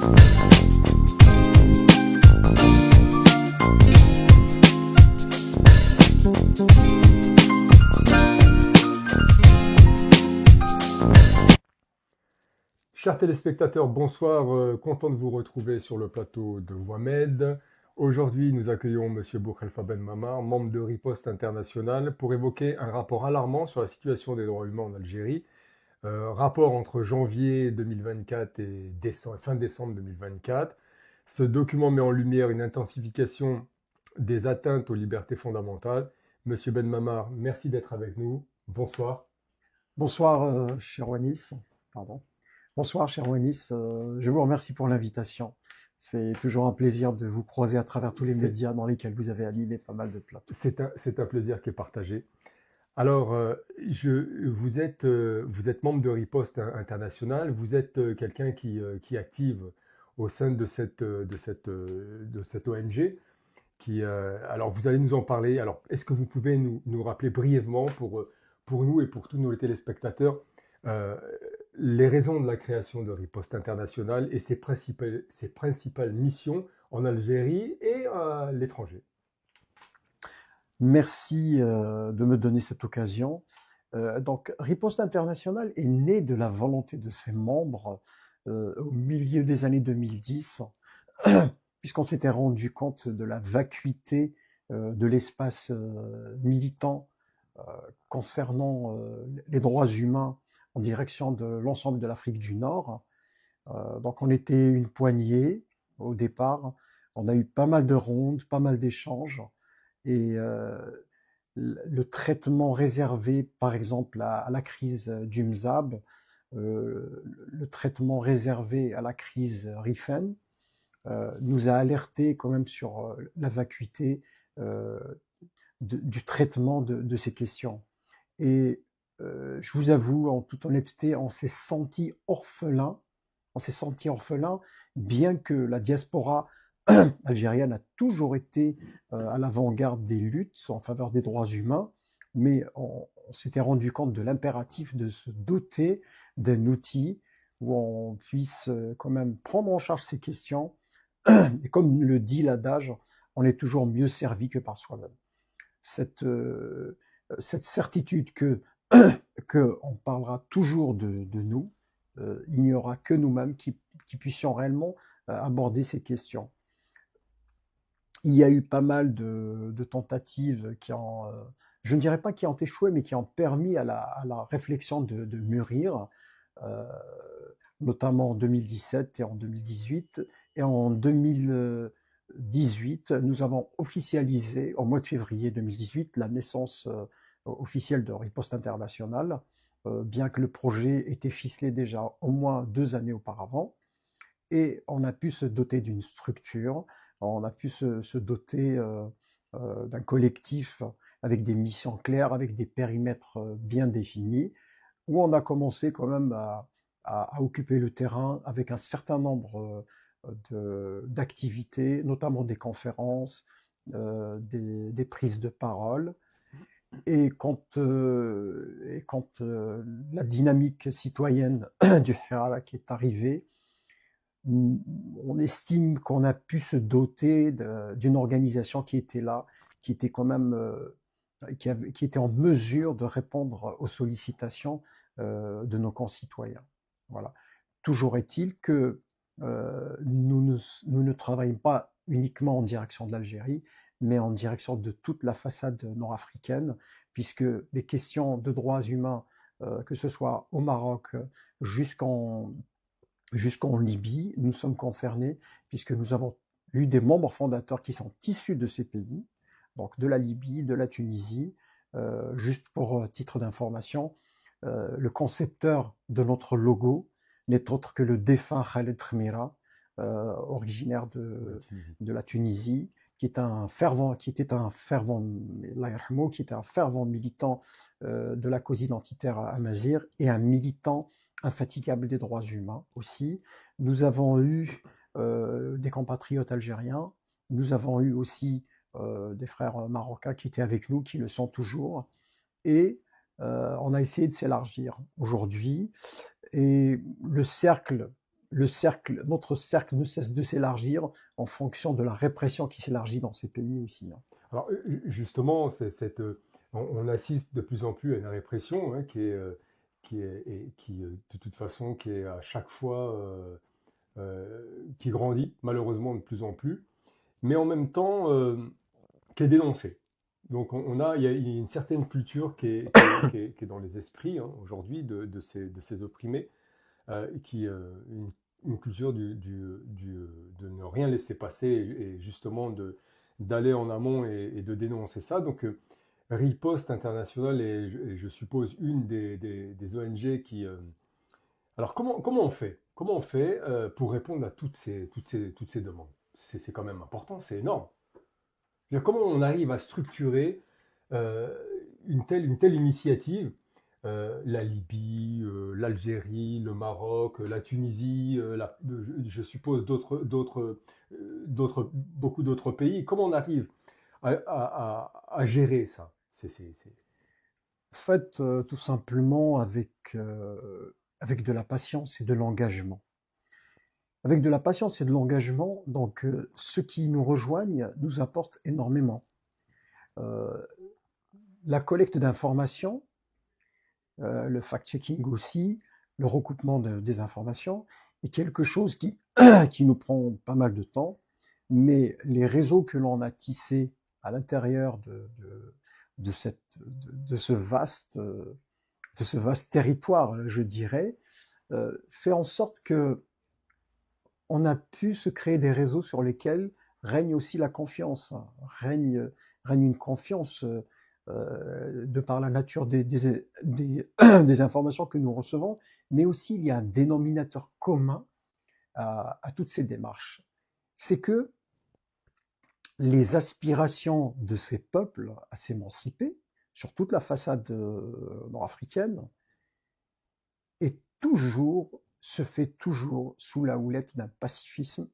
Chers téléspectateurs, bonsoir, content de vous retrouver sur le plateau de WAMED. Aujourd'hui, nous accueillons Monsieur Boukhelifa Ben Mammar, membre de Riposte International, pour évoquer un rapport alarmant sur la situation des droits humains en Algérie. Rapport entre janvier 2024 et fin décembre 2024. Ce document met en lumière une intensification des atteintes aux libertés fondamentales. Monsieur Ben Mammar, merci d'être avec nous. Bonsoir. Bonsoir, cher Wanis. Pardon. Bonsoir, cher Wanis. Je vous remercie pour l'invitation. C'est toujours un plaisir de vous croiser à travers tous les médias dans lesquels vous avez animé pas mal de plateaux. C'est un plaisir qui est partagé. Alors, vous êtes membre de Riposte International, vous êtes quelqu'un qui est active au sein de cette ONG. Alors, vous allez nous en parler. Alors, est-ce que vous pouvez nous rappeler brièvement pour nous et pour tous nos téléspectateurs euh, les raisons de la création de Riposte International et ses principales missions en Algérie et à l'étranger? Merci de me donner cette occasion. Donc, Riposte International est né de la volonté de ses membres au milieu des années 2010, puisqu'on s'était rendu compte de la vacuité de l'espace militant concernant les droits humains en direction de l'ensemble de l'Afrique du Nord. Donc on était une poignée au départ, on a eu pas mal de rondes, pas mal d'échanges, et le traitement réservé par exemple à la crise du Mzab, le traitement réservé à la crise Rifen, nous a alerté quand même sur la vacuité du traitement de ces questions. Et je vous avoue, en toute honnêteté, on s'est senti orphelin, bien que la diaspora algérienne a toujours été à l'avant-garde des luttes en faveur des droits humains, mais on s'était rendu compte de l'impératif de se doter d'un outil où on puisse quand même prendre en charge ces questions. Et comme le dit l'adage, on est toujours mieux servi que par soi-même. Cette certitude qu'on parlera toujours de nous, il n'y aura que nous-mêmes qui puissions réellement aborder ces questions. Il y a eu pas mal de tentatives qui ont, je ne dirais pas qui ont échoué, mais qui ont permis à la réflexion de mûrir, notamment en 2017 et en 2018. Et en 2018, nous avons officialisé, au mois de février 2018, la naissance officielle de Riposte International, bien que le projet était ficelé déjà au moins 2 années auparavant. Et on a pu se doter d'une structure, on a pu se doter d'un collectif avec des missions claires, avec des périmètres bien définis, où on a commencé quand même à occuper le terrain avec un certain nombre d'activités, notamment des conférences, des prises de parole. Et quand la dynamique citoyenne du Hirak est arrivée, on estime qu'on a pu se doter d'une organisation qui était là, qui était quand même, qui était en mesure de répondre aux sollicitations de nos concitoyens. Voilà. Toujours est-il que nous ne travaillons pas uniquement en direction de l'Algérie, mais en direction de toute la façade nord-africaine, puisque les questions de droits humains, que ce soit au Maroc jusqu'en Libye, nous sommes concernés, puisque nous avons eu des membres fondateurs qui sont issus de ces pays, donc de la Libye, de la Tunisie. Juste pour titre d'information, le concepteur de notre logo n'est autre que le défunt Khaled Khmira, originaire de la Tunisie, qui était un fervent militant de la cause identitaire amazigh et un militant infatigable des droits humains aussi. Nous avons eu des compatriotes algériens, nous avons eu aussi des frères marocains qui étaient avec nous, qui le sont toujours, et on a essayé de s'élargir aujourd'hui, et le cercle notre cercle ne cesse de s'élargir en fonction de la répression qui s'élargit dans ces pays aussi, hein. Alors justement, on assiste de plus en plus à une répression hein, de toute façon, qui est à chaque fois, qui grandit malheureusement de plus en plus, mais en même temps qui est dénoncée. Donc il y a une certaine culture qui est dans les esprits hein, aujourd'hui de ces opprimés, une culture de ne rien laisser passer et justement d'aller en amont et de dénoncer ça. Donc Riposte International est, je suppose, une des ONG qui... Alors comment on fait? Comment on fait pour répondre à toutes ces demandes? C'est quand même important, c'est énorme. Je veux dire, comment on arrive à structurer euh, une telle initiative? La Libye, l'Algérie, le Maroc, la Tunisie, je suppose beaucoup d'autres pays. Comment on arrive à gérer ça? En fait, tout simplement avec de la patience et de l'engagement. Avec de la patience et de l'engagement, donc ceux qui nous rejoignent nous apportent énormément. Euh, la collecte d'informations, le fact-checking aussi, le recoupement des informations est quelque chose qui nous prend pas mal de temps, mais les réseaux que l'on a tissés à l'intérieur de ce vaste territoire, je dirais, fait en sorte que on a pu se créer des réseaux sur lesquels règne aussi la confiance, règne une confiance de par la nature des informations que nous recevons, mais aussi il y a un dénominateur commun à toutes ces démarches. C'est que les aspirations de ces peuples à s'émanciper sur toute la façade nord-africaine se fait toujours sous la houlette d'un pacifisme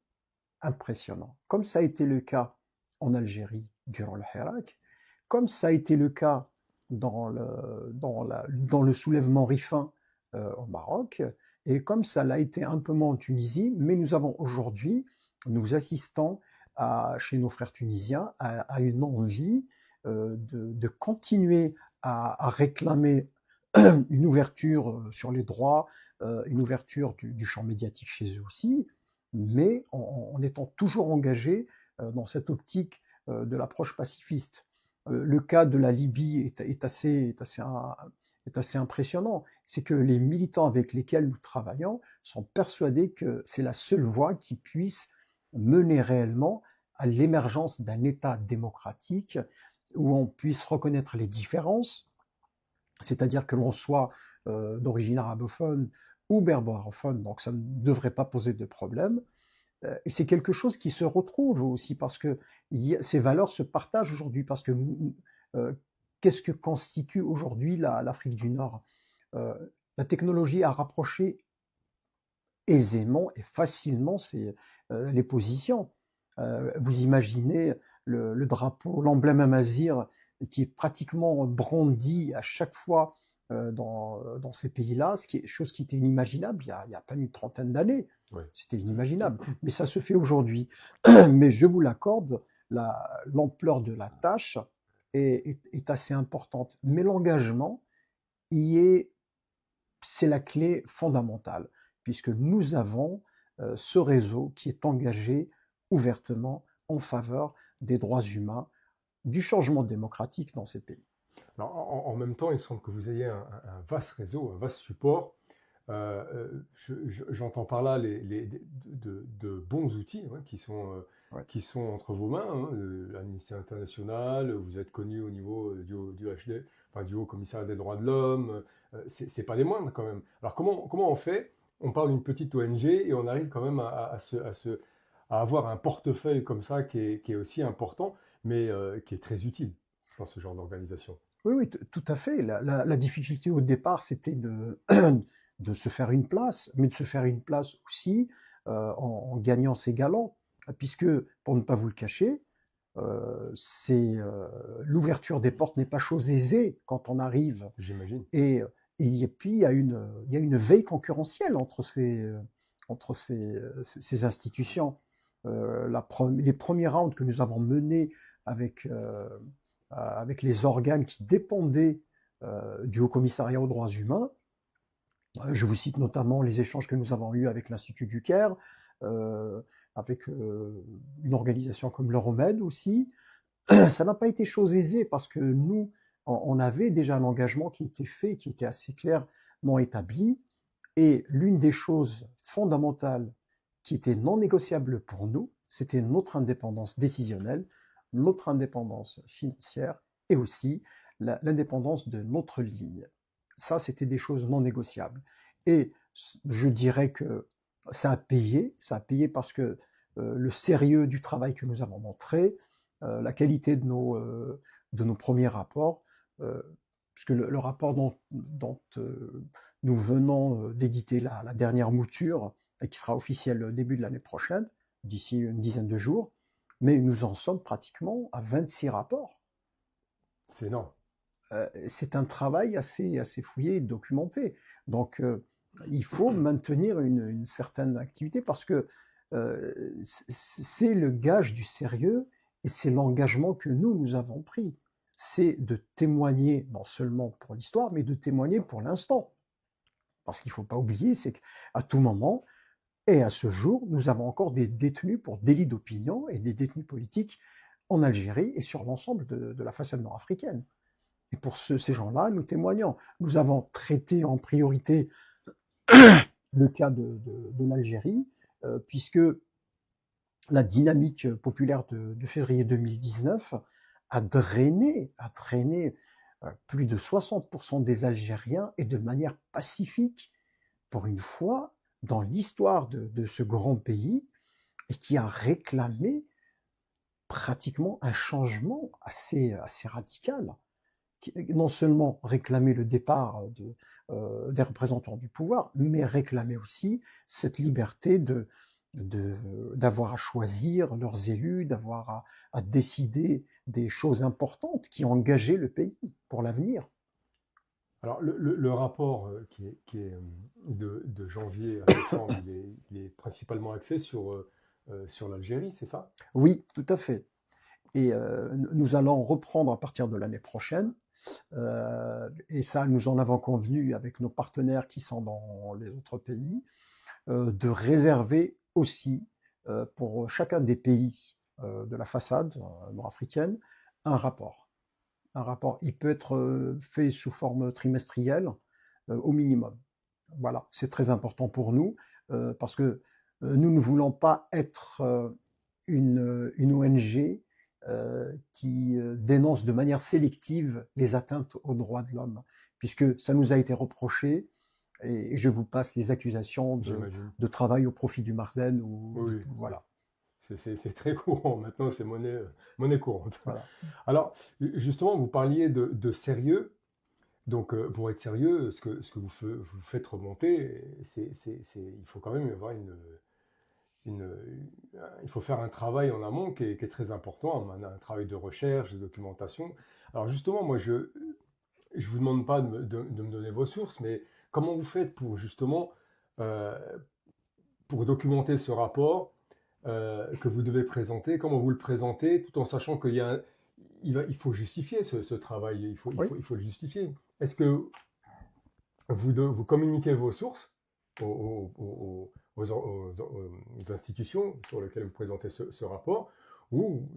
impressionnant. Comme ça a été le cas en Algérie durant le Hirak, comme ça a été le cas dans le soulèvement Rifin au Maroc, et comme ça l'a été un peu moins en Tunisie, mais nous assistons chez nos frères tunisiens à une envie de continuer à réclamer une ouverture sur les droits, une ouverture du champ médiatique chez eux aussi, mais en étant toujours engagés dans cette optique de l'approche pacifiste. Le cas de la Libye est assez impressionnant. C'est que les militants avec lesquels nous travaillons sont persuadés que c'est la seule voie qui puisse mener réellement à l'émergence d'un État démocratique où on puisse reconnaître les différences, c'est-à-dire que l'on soit d'origine arabophone ou berbérophone, donc ça ne devrait pas poser de problème. Et c'est quelque chose qui se retrouve aussi parce que ces valeurs se partagent aujourd'hui. Parce que qu'est-ce que constitue aujourd'hui l'Afrique du Nord? La technologie a rapproché aisément et facilement les positions. Vous imaginez le drapeau, l'emblème amazigh qui est pratiquement brandi à chaque fois dans ces pays-là, chose qui était inimaginable il y a pas une trentaine d'années. Oui. C'était inimaginable, mais ça se fait aujourd'hui. Mais je vous l'accorde, l'ampleur de la tâche est assez importante. Mais l'engagement c'est la clé fondamentale, puisque nous avons ce réseau qui est engagé ouvertement en faveur des droits humains, du changement démocratique dans ces pays. Alors, en même temps, il semble que vous ayez un vaste réseau, un vaste support. J'entends par là de bons outils hein, Ouais. qui sont entre vos mains. Hein, l'Amnesty International, vous êtes connu au niveau du HD, enfin, du Haut Commissariat des droits de l'homme. C'est pas les moindres quand même. Alors comment on fait? On parle d'une petite ONG et on arrive quand même à avoir un portefeuille comme ça qui est aussi important, mais qui est très utile dans ce genre d'organisation. Oui, oui, tout à fait. La difficulté au départ, c'était de se faire une place, mais de se faire une place aussi en gagnant ses galons, puisque, pour ne pas vous le cacher, l'ouverture des portes n'est pas chose aisée quand on arrive. J'imagine. Et puis, il y a une veille concurrentielle entre ces institutions. Les premiers rounds que nous avons menés avec, avec les organes qui dépendaient du Haut Commissariat aux droits humains, je vous cite notamment les échanges que nous avons eus avec l'Institut du Caire, avec une organisation comme l'Euromed aussi. Ça n'a pas été chose aisée parce que nous, on avait déjà un engagement qui était fait, qui était assez clairement établi. Et l'une des choses fondamentales qui était non négociable pour nous, c'était notre indépendance décisionnelle, notre indépendance financière et aussi l'indépendance de notre ligne. Ça, c'était des choses non négociables. Et je dirais que ça a payé parce que le sérieux du travail que nous avons montré, la qualité de nos premiers rapports, puisque le rapport dont nous venons d'éditer la dernière mouture, et qui sera officielle au début de l'année prochaine, d'ici une dizaine de jours, mais nous en sommes pratiquement à 26 rapports. C'est énorme. C'est un travail assez fouillé et documenté. Donc, il faut maintenir une certaine activité parce que c'est le gage du sérieux et c'est l'engagement que nous avons pris. C'est de témoigner, non seulement pour l'histoire, mais de témoigner pour l'instant. Parce qu'il ne faut pas oublier, c'est qu'à tout moment, et à ce jour, nous avons encore des détenus pour délit d'opinion et des détenus politiques en Algérie et sur l'ensemble de la façade nord-africaine. Et pour ces gens-là, nous témoignons. Nous avons traité en priorité le cas de l'Algérie, puisque la dynamique populaire de février 2019 a drainé plus de 60% des Algériens et de manière pacifique, pour une fois, dans l'histoire de ce grand pays, et qui a réclamé pratiquement un changement assez radical. Non seulement réclamer le départ des représentants du pouvoir, mais réclamer aussi cette liberté d'avoir à choisir leurs élus, d'avoir à décider des choses importantes qui engageaient le pays pour l'avenir. Alors, le rapport qui est de janvier à décembre, il est principalement axé sur l'Algérie, c'est ça? Oui, tout à fait. Et nous allons reprendre à partir de l'année prochaine, et ça, nous en avons convenu avec nos partenaires qui sont dans les autres pays, de réserver aussi pour chacun des pays de la façade nord-africaine un rapport. Un rapport, il peut être fait sous forme trimestrielle au minimum. Voilà, c'est très important pour nous parce que nous ne voulons pas être une ONG qui dénonce de manière sélective les atteintes aux droits de l'homme, puisque ça nous a été reproché, et je vous passe les accusations de travail au profit du Marzen. Oui. Voilà. C'est très courant, maintenant c'est monnaie courante. Voilà. Alors, justement, vous parliez de sérieux. Donc, pour être sérieux, ce que vous faites remonter, il faut quand même y avoir il faut faire un travail en amont qui est très important, un travail de recherche, de documentation. Alors justement, moi, je ne vous demande pas de me donner vos sources, mais comment vous faites pour justement pour documenter ce rapport que vous devez présenter, comment vous le présentez, tout en sachant il faut justifier ce travail, il faut le justifier. Est-ce que vous communiquez vos sources aux institutions sur lesquelles vous présentez ce rapport, où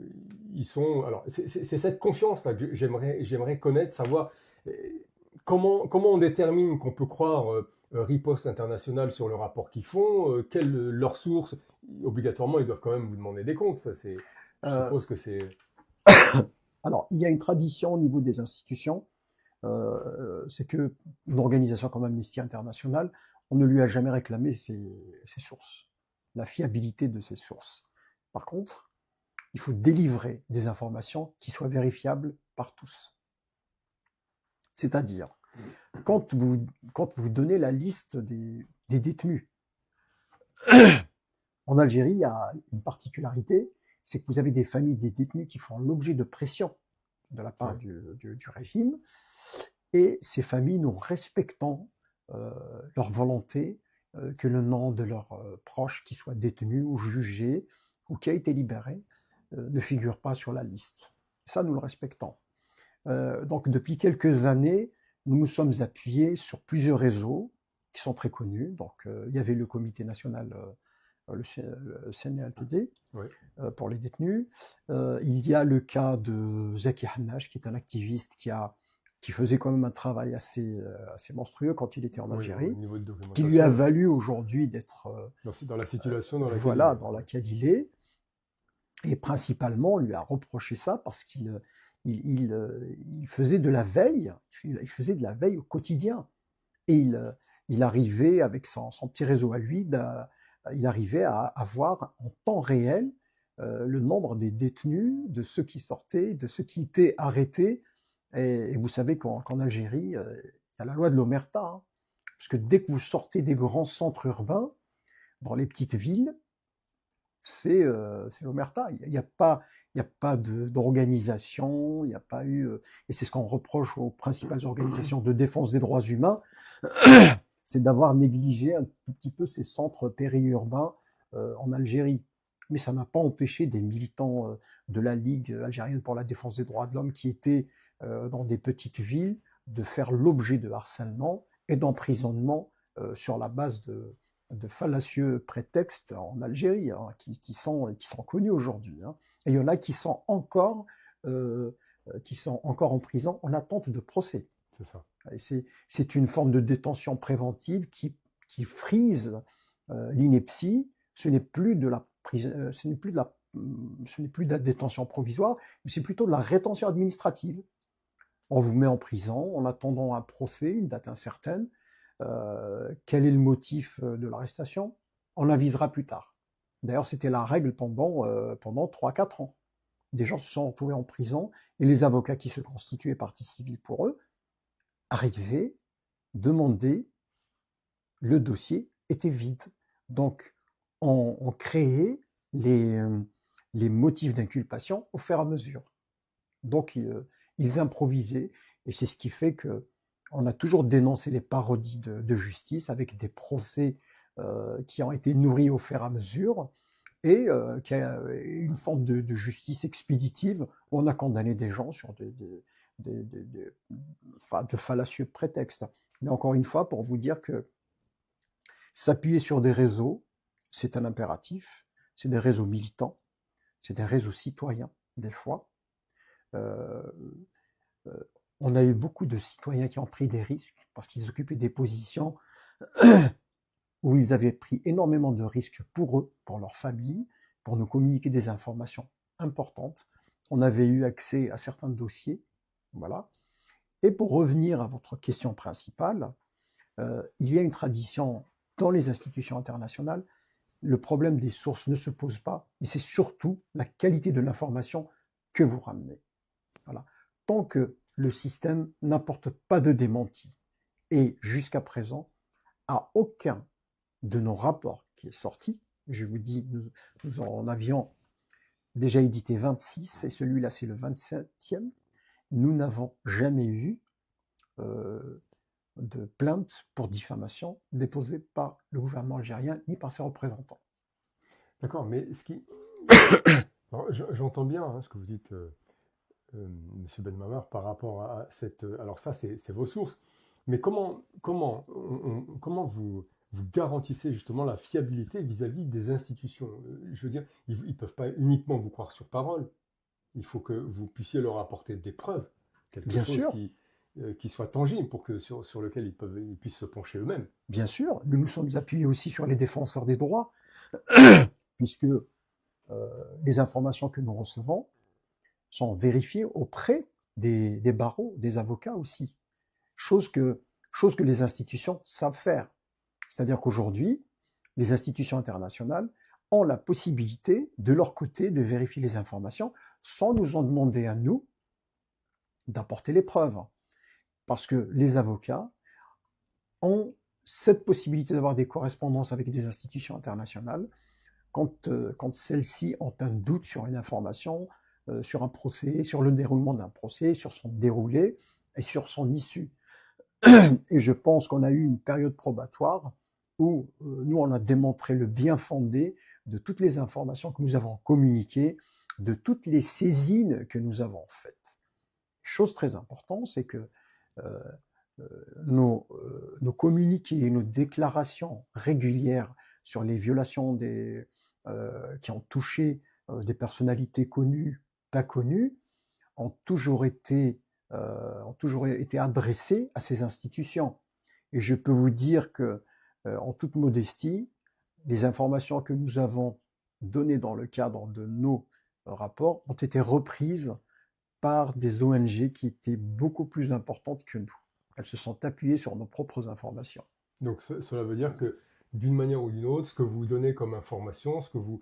ils sont... Alors, c'est cette confiance-là que j'aimerais connaître, savoir comment on détermine qu'on peut croire Riposte Internationale sur le rapport qu'ils font, quelles leurs sources. Obligatoirement, ils doivent quand même vous demander des comptes, ça c'est... Je suppose que c'est... Alors, il y a une tradition au niveau des institutions, c'est qu'une organisation comme Amnesty International, on ne lui a jamais réclamé ses sources, la fiabilité de ses sources. Par contre, il faut délivrer des informations qui soient vérifiables par tous. C'est-à-dire, quand vous donnez la liste des détenus, en Algérie, il y a une particularité, c'est que vous avez des familles des détenus qui font l'objet de pression de la part du régime, et ces familles, nous respectons leur volonté que le nom de leurs proches qui soit détenu ou jugé ou qui a été libéré ne figure pas sur la liste. Ça, nous le respectons. Donc, depuis quelques années, nous nous sommes appuyés sur plusieurs réseaux qui sont très connus. Donc, il y avait le Comité national, le CNLTD, Oui. pour les détenus. Il y a le cas de Zaki Hannash, qui est un activiste qui faisait quand même un travail assez monstrueux quand il était en Oui, Algérie, au niveau de qui lui a documentation, valu aujourd'hui d'être dans la situation dans laquelle il voilà, est. dans laquelle il est. Et principalement, on lui a reproché ça parce qu'il faisait de la veille, il faisait de la veille au quotidien. Et il arrivait, avec son petit réseau à lui, il arrivait à avoir en temps réel le nombre des détenus, de ceux qui sortaient, de ceux qui étaient arrêtés. Et vous savez qu'en Algérie, il y a la loi de l'omerta, hein, parce que dès que vous sortez des grands centres urbains, dans les petites villes, c'est l'omerta. Il n'y a pas, d'organisation, il n'y a pas eu, et c'est ce qu'on reproche aux principales organisations de défense des droits humains, c'est d'avoir négligé un tout petit peu ces centres périurbains en Algérie. Mais ça n'a pas empêché des militants de la Ligue algérienne pour la défense des droits de l'homme qui étaient dans des petites villes de faire l'objet de harcèlement et d'emprisonnement sur la base de fallacieux prétextes en Algérie, hein, qui sont connus aujourd'hui. Hein. Et il y en a qui sont encore en prison en attente de procès. C'est ça. C'est une forme de détention préventive qui frise l'ineptie. Ce n'est plus de la détention provisoire, mais c'est plutôt de la rétention administrative. On vous met en prison en attendant un procès, une date incertaine. Quel est le motif de l'arrestation? On l'avisera plus tard. D'ailleurs, c'était la règle pendant 3-4 ans. Des gens se sont retrouvés en prison et les avocats qui se constituaient partie civile pour eux arrivaient, demandaient, le dossier était vide. Donc, on créait les motifs d'inculpation au fur et à mesure. Donc, ils improvisaient, et c'est ce qui fait qu'on a toujours dénoncé les parodies de justice avec des procès qui ont été nourris au fur et à mesure, et qui a une forme de justice expéditive où on a condamné des gens sur de fallacieux prétextes. Mais encore une fois, pour vous dire que s'appuyer sur des réseaux, c'est un impératif, c'est des réseaux militants, c'est des réseaux citoyens, des fois. On a eu beaucoup de citoyens qui ont pris des risques parce qu'ils occupaient des positions où ils avaient pris énormément de risques pour eux, pour leur famille, pour nous communiquer des informations importantes. On avait eu accès à certains dossiers, voilà. Et pour revenir à votre question principale, il y a une tradition dans les institutions internationales. Le problème des sources ne se pose pas, mais c'est surtout la qualité de l'information que vous ramenez. Voilà. Tant que le système n'apporte pas de démenti, et jusqu'à présent, à aucun de nos rapports qui est sorti, je vous dis, nous en avions déjà édité 26, et celui-là c'est le 27e, nous n'avons jamais eu de plainte pour diffamation déposée par le gouvernement algérien ni par ses représentants. D'accord, mais j'entends bien hein, ce que vous dites, Monsieur Benmamar, par rapport à cette. Alors ça, c'est vos sources. Mais comment vous garantissez justement la fiabilité vis-à-vis des institutions? Je veux dire, ils ne peuvent pas uniquement vous croire sur parole. Il faut que vous puissiez leur apporter des preuves, quelque Bien chose sûr, qui soit tangible pour que sur lequel ils puissent se pencher eux-mêmes. bien sûr, nous nous sommes appuyés aussi sur les défenseurs des droits, puisque les informations que nous recevons sont vérifiées auprès des barreaux, des avocats aussi. Chose que les institutions savent faire. C'est-à-dire qu'aujourd'hui, les institutions internationales ont la possibilité, de leur côté, de vérifier les informations sans nous en demander à nous d'apporter les preuves. Parce que les avocats ont cette possibilité d'avoir des correspondances avec des institutions internationales quand celles-ci ont un doute sur une information, sur un procès, sur le déroulement d'un procès, sur son déroulé et sur son issue. Et je pense qu'on a eu une période probatoire où nous, on a démontré le bien fondé de toutes les informations que nous avons communiquées, de toutes les saisines que nous avons faites. Chose très importante, c'est que euh, nos communiqués et nos déclarations régulières sur les violations qui ont touché des personnalités connues, pas connues, ont toujours été adressées à ces institutions. Et je peux vous dire que, en toute modestie, les informations que nous avons données dans le cadre de nos rapports ont été reprises par des ONG qui étaient beaucoup plus importantes que nous. Elles se sont appuyées sur nos propres informations. Donc cela veut dire que d'une manière ou d'une autre, ce que vous donnez comme information, ce que vous,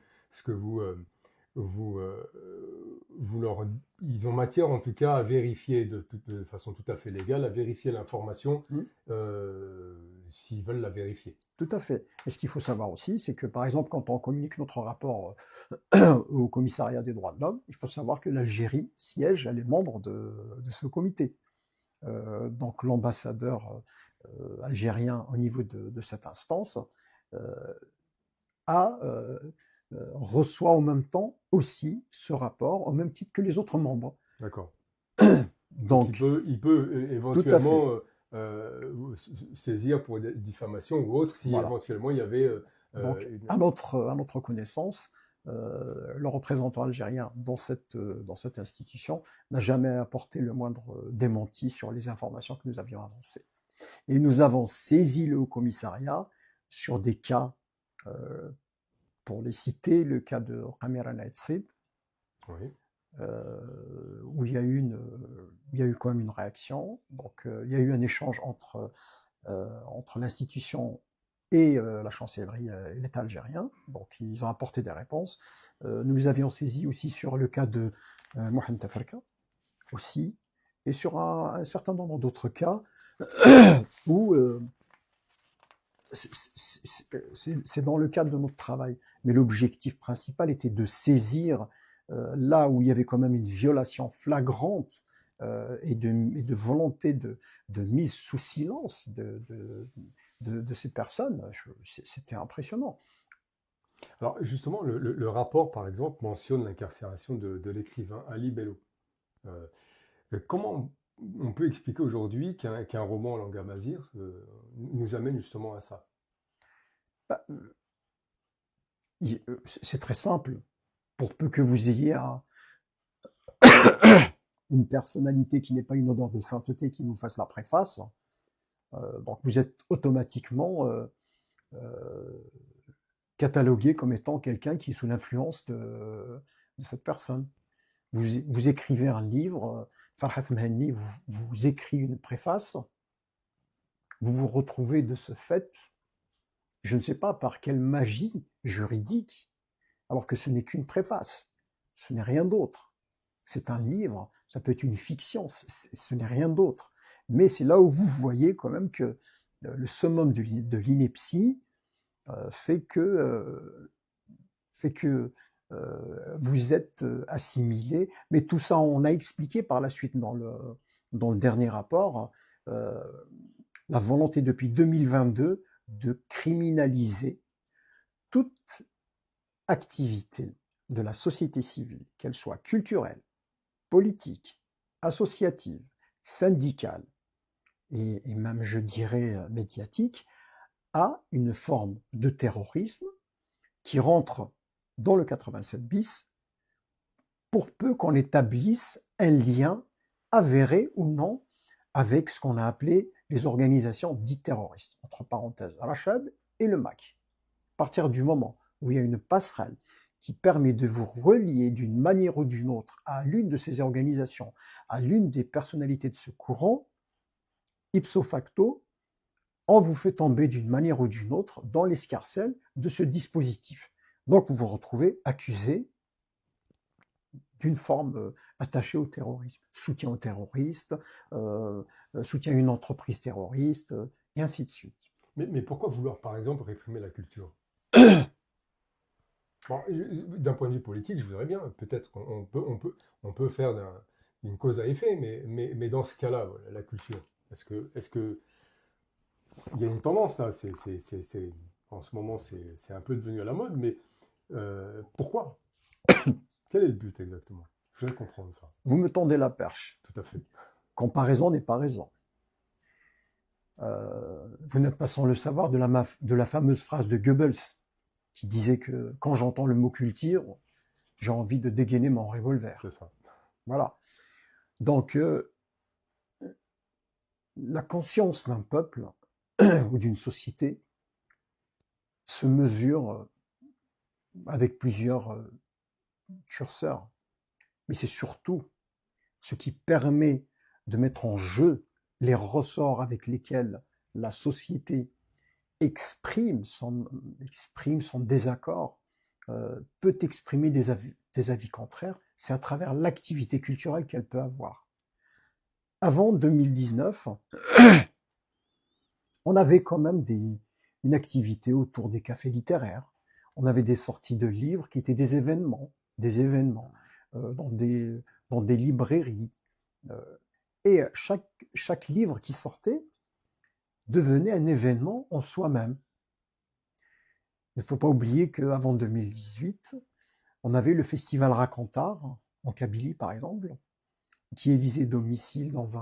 vous leur, ils ont matière en tout cas à vérifier de façon tout à fait légale, à vérifier l'information Mmh. s'ils veulent la vérifier. Tout à fait. Et ce qu'il faut savoir aussi, c'est que par exemple, quand on communique notre rapport au commissariat des droits de l'homme, il faut savoir que l'Algérie siège, elle est membre de ce comité. Donc l'ambassadeur algérien au niveau de cette instance euh, reçoit en même temps aussi ce rapport, au même titre que les autres membres. D'accord. Donc Donc, il peut tout à fait. éventuellement saisir pour des diffamations ou autre si Voilà. éventuellement il y avait Donc, une... à notre connaissance, le représentant algérien dans cette institution n'a jamais apporté le moindre démenti sur les informations que nous avions avancées. Et nous avons saisi le haut-commissariat sur des cas, euh, pour les citer, le cas de Kamera Naetsib, Oui. où il y a eu quand même une réaction. Donc, il y a eu un échange entre l'institution et la chancellerie et l'État algérien. Donc, ils ont apporté des réponses. Nous les avions saisis aussi sur le cas de Mohamed Tafarka, aussi, et sur un certain nombre d'autres cas où c'est dans le cadre de notre travail. Mais l'objectif principal était de saisir là où il y avait quand même une violation flagrante et de volonté de mise sous silence de ces personnes. C'était impressionnant. Alors justement, le rapport, par exemple, mentionne l'incarcération de l'écrivain Ali Bello. Euh, comment on peut expliquer aujourd'hui qu'un roman en langue amazigh nous amène justement à ça? Bah, c'est très simple. Pour peu que vous ayez une personnalité qui n'est pas une odeur de sainteté qui vous fasse la préface, donc vous êtes automatiquement catalogué comme étant quelqu'un qui est sous l'influence de cette personne. Vous écrivez un livre, Farhat Mahanni vous écrit une préface, vous vous retrouvez de ce fait, je ne sais pas par quelle magie juridique, alors que ce n'est qu'une préface, ce n'est rien d'autre. C'est un livre, ça peut être une fiction, ce n'est rien d'autre. Mais c'est là où vous voyez quand même que le summum de l'ineptie fait que vous êtes assimilé. Mais tout ça, on a expliqué par la suite dans le dernier rapport, la volonté depuis 2022 de criminaliser toute activité de la société civile, qu'elle soit culturelle, politique, associative, syndicale et même, je dirais, médiatique, à une forme de terrorisme qui rentre dans le 87 bis pour peu qu'on établisse un lien avéré ou non avec ce qu'on a appelé les organisations dites terroristes, entre parenthèses Rachad et le MAC. À partir du moment où il y a une passerelle qui permet de vous relier d'une manière ou d'une autre à l'une de ces organisations, à l'une des personnalités de ce courant, ipso facto, on vous fait tomber d'une manière ou d'une autre dans l'escarcelle de ce dispositif. Donc vous vous retrouvez accusé d'une forme attachée au terrorisme, soutien aux terroristes, soutien à une entreprise terroriste, et ainsi de suite. Mais pourquoi vouloir, par exemple, réprimer la culture? Bon, d'un point de vue politique, je voudrais bien, peut-être on peut faire une cause à effet, mais dans ce cas-là, voilà, la culture, est-ce que il y a une tendance là, en ce moment c'est un peu devenu à la mode, mais pourquoi? Quel est le but exactement? Je voudrais comprendre ça. Vous me tendez la perche. Tout à fait. Comparaison n'est pas raison. Vous n'êtes pas sans le savoir de la fameuse phrase de Goebbels qui disait que quand j'entends le mot culture, j'ai envie de dégainer mon revolver. C'est ça. Voilà. Donc, la conscience d'un peuple ou d'une société se mesure avec plusieurs curseurs. Mais c'est surtout ce qui permet de mettre en jeu les ressorts avec lesquels la société exprime son désaccord, peut exprimer des avis contraires, c'est à travers l'activité culturelle qu'elle peut avoir. Avant 2019, on avait quand même une activité autour des cafés littéraires. On avait des sorties de livres qui étaient des événements dans des librairies. Et chaque livre qui sortait devenait un événement en soi-même. Il ne faut pas oublier qu'avant 2018, on avait le festival Racontar, en Kabylie par exemple, qui élisait domicile dans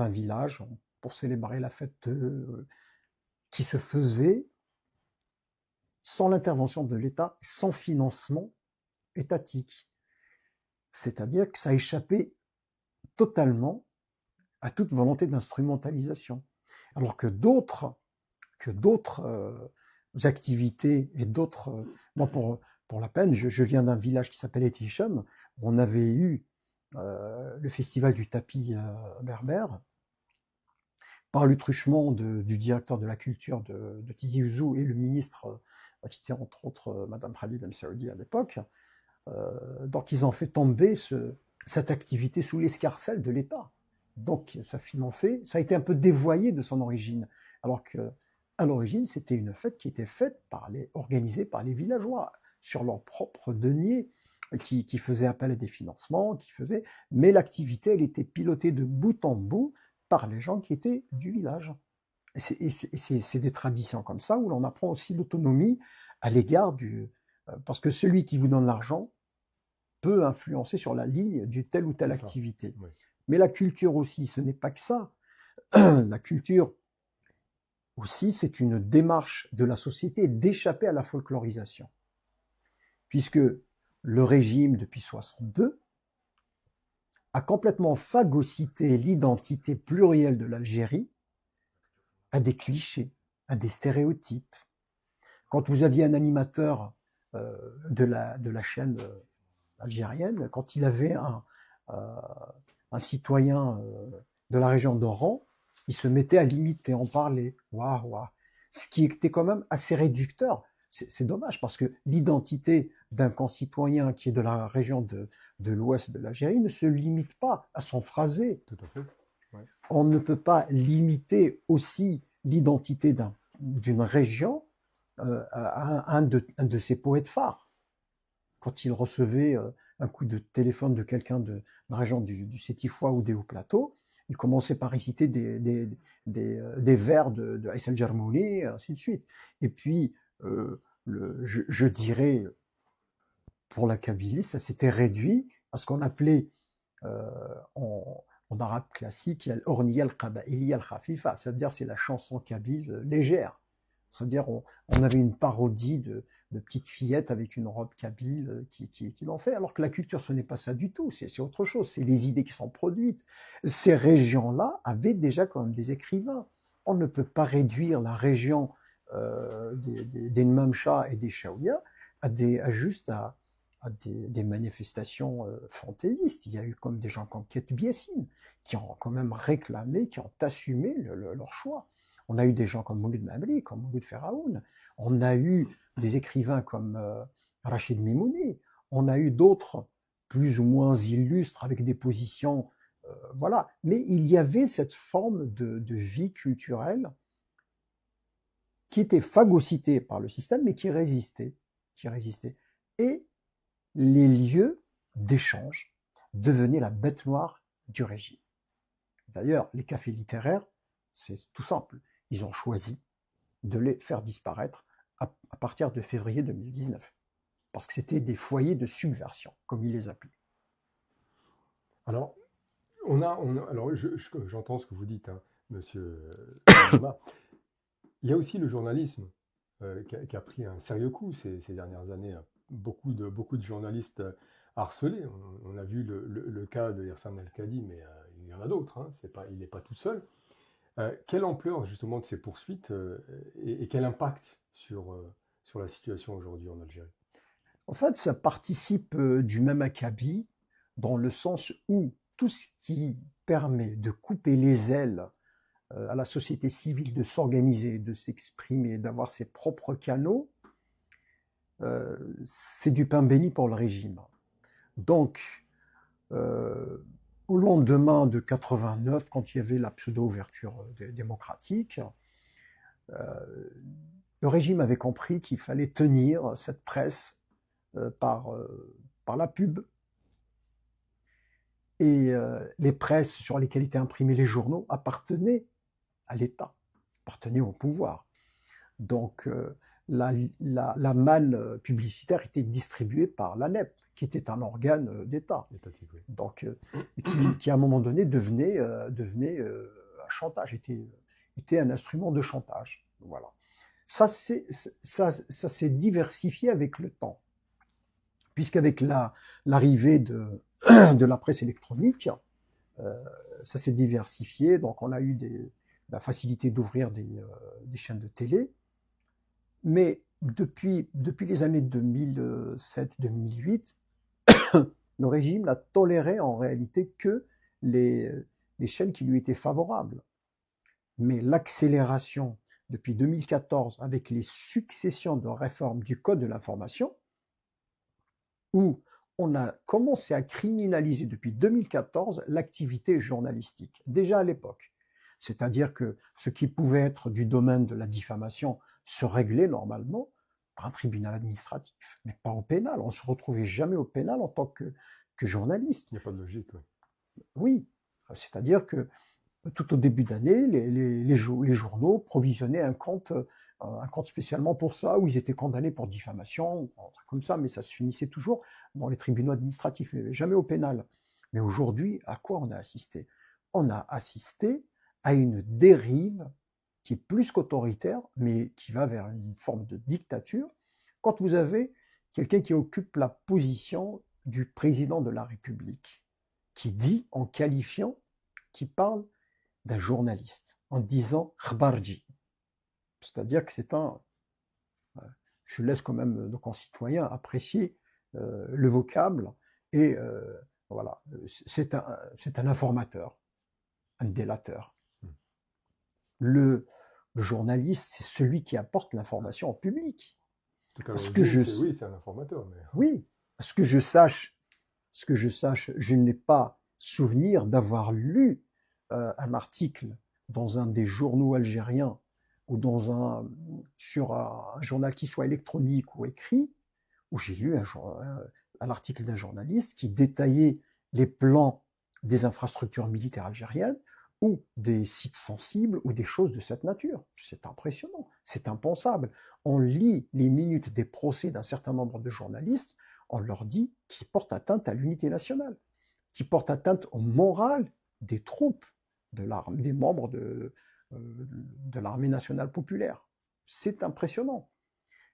un village pour célébrer la fête qui se faisait sans l'intervention de l'État, sans financement étatique. C'est-à-dire que ça échappait totalement à toute volonté d'instrumentalisation. Alors que d'autres activités et d'autres... pour la peine, je viens d'un village qui s'appelle Etisham, on avait eu le festival du tapis berbère, par le truchement du directeur de la culture de Tizi Ouzou et le ministre qui était entre autres Madame Khalid El-Saoudi à l'époque. Donc ils ont fait tomber cette activité sous l'escarcelle de l'État. Donc ça a été un peu dévoyé de son origine, alors que à l'origine c'était une fête qui était organisée par les villageois sur leurs propres deniers, qui faisaient appel à des financements, mais l'activité elle était pilotée de bout en bout par les gens qui étaient du village. Et c'est des traditions comme ça où l'on apprend aussi l'autonomie à l'égard parce que celui qui vous donne l'argent peut influencer sur la ligne d'une telle ou telle activité. Oui. Mais la culture aussi, ce n'est pas que ça. La culture aussi, c'est une démarche de la société d'échapper à la folklorisation. Puisque le régime, depuis 1962, a complètement phagocyté l'identité plurielle de l'Algérie à des clichés, à des stéréotypes. Quand vous aviez un animateur de la chaîne algérienne, quand il avait un citoyen de la région d'Oran, il se mettait à l'imiter, en parler. Waouh, waouh. Ce qui était quand même assez réducteur. C'est dommage parce que l'identité d'un concitoyen qui est de la région de l'ouest de l'Algérie ne se limite pas à son phrasé. Tout à fait. Ouais. On ne peut pas limiter aussi l'identité d'une région à un de ses poètes phares. Quand il recevait un coup de téléphone de quelqu'un de la région du Sétifois ou des Hauts-Plateaux, il commençait par réciter des vers de Aïssa El-Jarmouni, et ainsi de suite. Et puis, je dirais, pour la Kabylie, ça s'était réduit à ce qu'on appelait en arabe classique al-Orniya al-Qabaili al-Khafifa, c'est-à-dire c'est la chanson kabyle légère. C'est-à-dire on avait une parodie de petites fillettes avec une robe kabyle qui dansaient, alors que la culture, ce n'est pas ça du tout, c'est autre chose, c'est les idées qui sont produites. Ces régions-là avaient déjà quand même des écrivains. On ne peut pas réduire la région des Nmamcha et des Chaouia juste à des manifestations fantaisistes. Il y a eu comme des gens comme Ket Biessine qui ont quand même réclamé, qui ont assumé leur choix. On a eu des gens comme Mouloud Mamri, comme Mouloud Feraoun. On a eu des écrivains comme Rachid Mimouni. On a eu d'autres plus ou moins illustres avec des positions, voilà. Mais il y avait cette forme de vie culturelle qui était phagocytée par le système, mais qui résistait. Et les lieux d'échange devenaient la bête noire du régime. D'ailleurs, les cafés littéraires, c'est tout simple. ils ont choisi de les faire disparaître à partir de février 2019. Parce que c'était des foyers de subversion, comme ils les appelaient. Alors, alors j'entends ce que vous dites, hein, monsieur Benama. Il y a aussi le journalisme qui a pris un sérieux coup ces dernières années, hein. Beaucoup de journalistes harcelés. On a vu le cas de Hirsam El-Kadi, mais il y en a d'autres, hein. Il n'est pas tout seul. Quelle ampleur justement de ces poursuites et quel impact sur la situation aujourd'hui en Algérie? En fait, ça participe du même acabit, dans le sens où tout ce qui permet de couper les ailes à la société civile de s'organiser, de s'exprimer, d'avoir ses propres canaux, c'est du pain béni pour le régime. Donc, au lendemain de 89, quand il y avait la pseudo-ouverture démocratique, le régime avait compris qu'il fallait tenir cette presse par la pub. Et les presses sur lesquelles étaient imprimés les journaux appartenaient à l'État, appartenaient au pouvoir. Donc la manne publicitaire était distribuée par l'ANEP, qui était un organe d'État. Donc qui à un moment donné devenait un chantage, était un instrument de chantage. Voilà. Ça s'est diversifié avec le temps, puisqu'avec l'arrivée de la presse électronique, ça s'est diversifié. Donc on a eu la facilité d'ouvrir des chaînes de télé. Mais depuis les années 2007-2008, le régime n'a toléré en réalité que les chaînes qui lui étaient favorables. Mais l'accélération depuis 2014 avec les successions de réformes du Code de l'information, où on a commencé à criminaliser depuis 2014 l'activité journalistique, déjà à l'époque. C'est-à-dire que ce qui pouvait être du domaine de la diffamation se réglait normalement par un tribunal administratif, mais pas au pénal. On ne se retrouvait jamais au pénal en tant que journaliste. Il n'y a pas de logique, oui. Oui, c'est-à-dire que tout au début d'année, les journaux provisionnaient un compte spécialement pour ça, où ils étaient condamnés pour diffamation, un truc comme ça, mais ça se finissait toujours dans les tribunaux administratifs, mais jamais au pénal. Mais aujourd'hui, à quoi on a assisté? On a assisté à une dérive qui est plus qu'autoritaire, mais qui va vers une forme de dictature, quand vous avez quelqu'un qui occupe la position du président de la République, qui dit, en qualifiant, qui parle d'un journaliste, en disant « khbarji ». C'est-à-dire que c'est je laisse quand même nos concitoyens apprécier le vocable, et voilà, c'est un informateur, un délateur. Le journaliste, c'est celui qui apporte l'information au public. Oui, c'est un informateur. Mais... Oui, à ce que je sache, je n'ai pas souvenir d'avoir lu un article dans un des journaux algériens ou sur un journal qui soit électronique ou écrit, où j'ai lu un article d'un journaliste qui détaillait les plans des infrastructures militaires algériennes ou des sites sensibles ou des choses de cette nature. C'est impressionnant, c'est impensable. On lit les minutes des procès d'un certain nombre de journalistes, on leur dit qu'ils portent atteinte à l'unité nationale, qui portent atteinte au moral des troupes, des membres de l'armée nationale populaire. C'est impressionnant.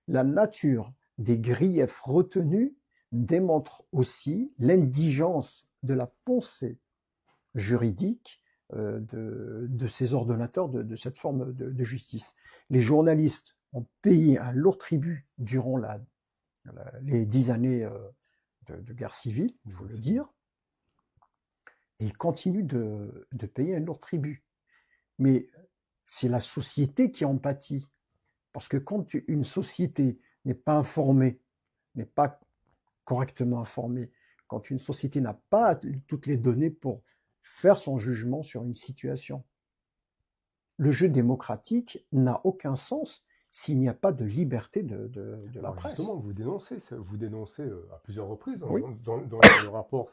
La nature des griefs retenus démontre aussi l'indigence de la pensée juridique de ces ordonnateurs de cette forme de justice. Les journalistes ont payé un lourd tribut durant les 10 années de guerre civile, il faut le dire, et ils continuent de payer un lourd tribut. Mais c'est la société qui en pâtit. Parce que quand une société n'est pas informée, n'est pas correctement informée, quand une société n'a pas toutes les données pour faire son jugement sur une situation, le jeu démocratique n'a aucun sens s'il n'y a pas de liberté de la presse. Justement, vous dénoncez à plusieurs reprises dans le rapport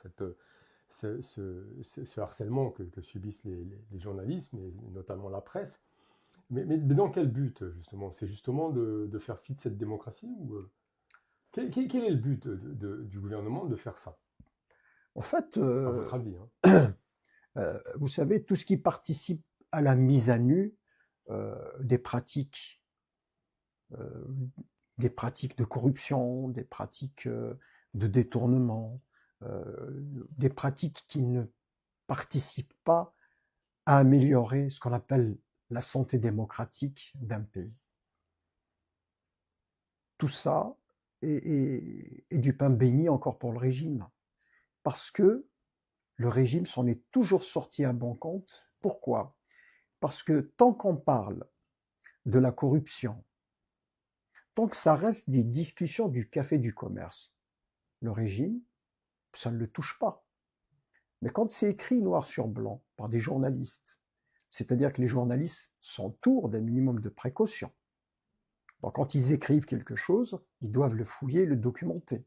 ce harcèlement que subissent les journalistes, mais notamment la presse. Mais dans quel but, justement? C'est justement de faire fi de cette démocratie ou quel est le but du gouvernement de faire ça, En fait, à votre avis, hein? vous savez, tout ce qui participe à la mise à nu des euh, pratiques de corruption, des pratiques de détournement, des pratiques qui ne participent pas à améliorer ce qu'on appelle la santé démocratique d'un pays. Tout ça est du pain béni encore pour le régime, parce que le régime s'en est toujours sorti à bon compte. Pourquoi? Parce que tant qu'on parle de la corruption, tant que ça reste des discussions du café du commerce, le régime, ça ne le touche pas. Mais quand c'est écrit noir sur blanc par des journalistes, c'est-à-dire que les journalistes s'entourent d'un minimum de précaution. Donc quand ils écrivent quelque chose, ils doivent le fouiller, le documenter.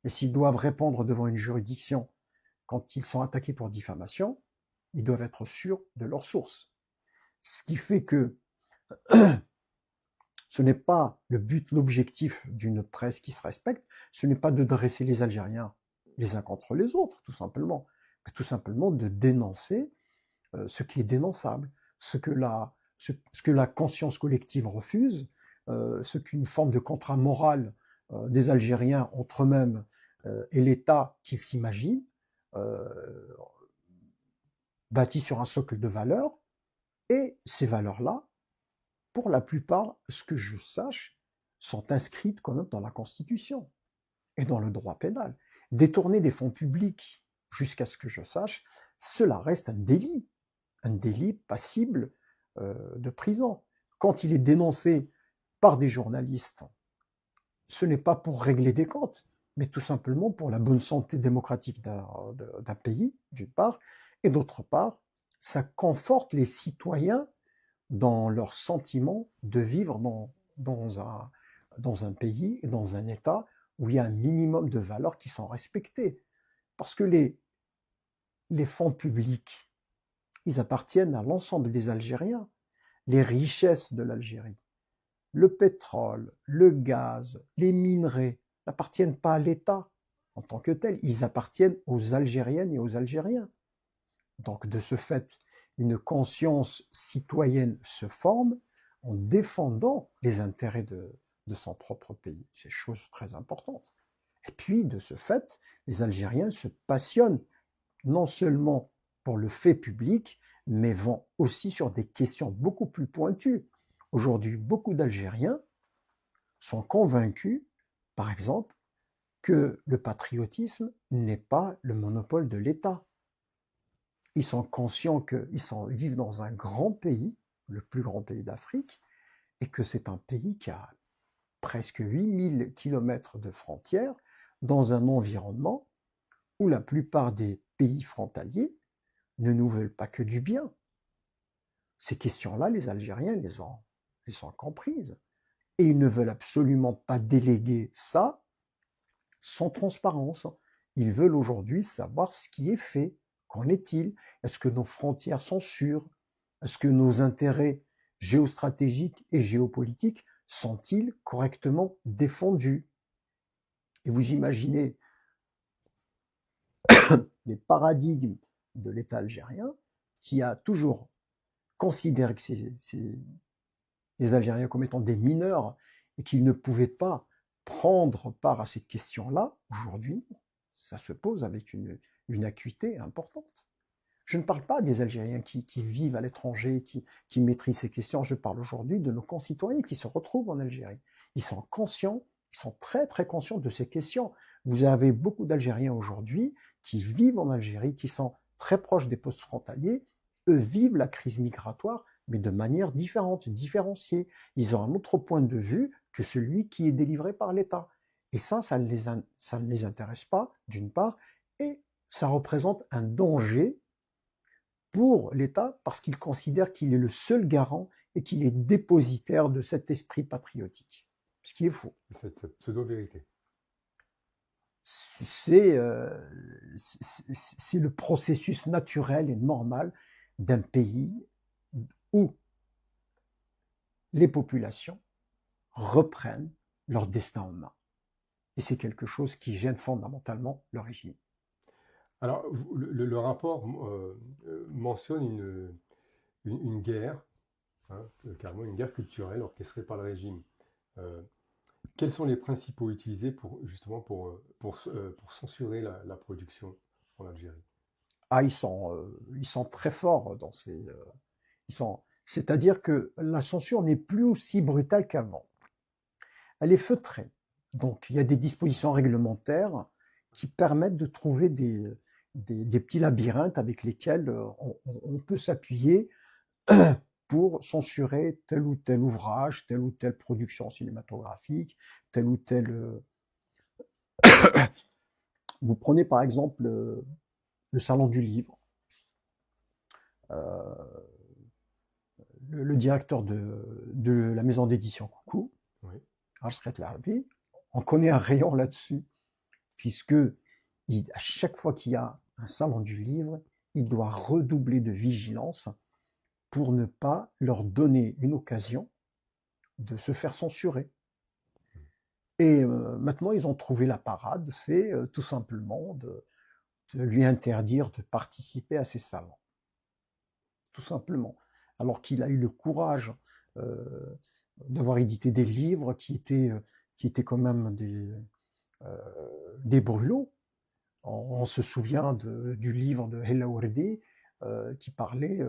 Et s'ils doivent répondre devant une juridiction quand ils sont attaqués pour diffamation, ils doivent être sûrs de leur source. Ce qui fait que ce n'est pas le but, l'objectif d'une presse qui se respecte, ce n'est pas de dresser les Algériens les uns contre les autres, tout simplement, mais tout simplement de dénoncer ce qui est dénonçable, ce que la conscience collective refuse, ce qu'une forme de contrat moral des Algériens entre eux-mêmes et l'État qu'ils s'imaginent, euh, bâti sur un socle de valeurs, et ces valeurs-là, pour la plupart, ce que je sache, sont inscrites quand même dans la Constitution et dans le droit pénal. Détourner des fonds publics, jusqu'à ce que je sache, cela reste un délit passible de prison. Quand il est dénoncé par des journalistes, ce n'est pas pour régler des comptes, mais tout simplement pour la bonne santé démocratique d'un pays, d'une part, et d'autre part, ça conforte les citoyens dans leur sentiment de vivre dans un pays et dans un État où il y a un minimum de valeurs qui sont respectées. Parce que les fonds publics, ils appartiennent à l'ensemble des Algériens. Les richesses de l'Algérie, le pétrole, le gaz, les minerais, n'appartiennent pas à l'État en tant que tel, ils appartiennent aux Algériennes et aux Algériens. Donc de ce fait, une conscience citoyenne se forme en défendant les intérêts de son propre pays. C'est chose très importante. Et puis, de ce fait, les Algériens se passionnent non seulement pour le fait public, mais vont aussi sur des questions beaucoup plus pointues. Aujourd'hui, beaucoup d'Algériens sont convaincus, par exemple, que le patriotisme n'est pas le monopole de l'État. Ils sont conscients qu'ils vivent dans un grand pays, le plus grand pays d'Afrique, et que c'est un pays qui a presque 8000 kilomètres de frontières, dans un environnement où la plupart des pays frontaliers ne nous veulent pas que du bien. Ces questions-là, les Algériens les ont comprises. Et ils ne veulent absolument pas déléguer ça sans transparence. Ils veulent aujourd'hui savoir ce qui est fait. Qu'en est-il? Est-ce que nos frontières sont sûres? Est-ce que nos intérêts géostratégiques et géopolitiques sont-ils correctement défendus? Et vous imaginez les paradigmes de l'État algérien qui a toujours considéré que les Algériens comme étant des mineurs et qu'ils ne pouvaient pas prendre part à ces questions-là. Aujourd'hui, ça se pose avec une acuité importante. Je ne parle pas des Algériens qui vivent à l'étranger, qui maîtrisent ces questions. Je parle aujourd'hui de nos concitoyens qui se retrouvent en Algérie. Ils sont conscients, ils sont très très conscients de ces questions. Vous avez beaucoup d'Algériens aujourd'hui qui vivent en Algérie, qui sont très proches des postes frontaliers. Eux vivent la crise migratoire, mais de manière différente, différenciée. Ils ont un autre point de vue que celui qui est délivré par l'État. Et ça ne les intéresse pas, d'une part, et ça représente un danger pour l'État parce qu'il considère qu'il est le seul garant et qu'il est dépositaire de cet esprit patriotique. Ce qui est faux. Cette pseudo-vérité. C'est le processus naturel et normal d'un pays où les populations reprennent leur destin en main. Et c'est quelque chose qui gêne fondamentalement le régime. Alors, le rapport mentionne une guerre, hein, carrément une guerre culturelle orchestrée par le régime. Euh, Quels sont les principaux utilisés pour justement pour censurer la production en Algérie? Ah, ils sont très forts dans ces. C'est-à-dire que la censure n'est plus aussi brutale qu'avant. Elle est feutrée. Donc, il y a des dispositions réglementaires qui permettent de trouver des petits labyrinthes avec lesquels on peut s'appuyer pour censurer tel ou tel ouvrage, telle ou telle production cinématographique, tel ou tel. Vous prenez par exemple le Salon du Livre. Euh, le directeur de la maison d'édition Coucou, Oui. Arsret Larbi, on connaît un rayon là-dessus, puisque à chaque fois qu'il y a un salon du livre, il doit redoubler de vigilance pour ne pas leur donner une occasion de se faire censurer. Et maintenant, ils ont trouvé la parade, c'est tout simplement de lui interdire de participer à ces salons. Tout simplement. Alors qu'il a eu le courage d'avoir édité des livres qui étaient quand même des brûlots. On se souvient du livre de Hella Wardi qui parlait,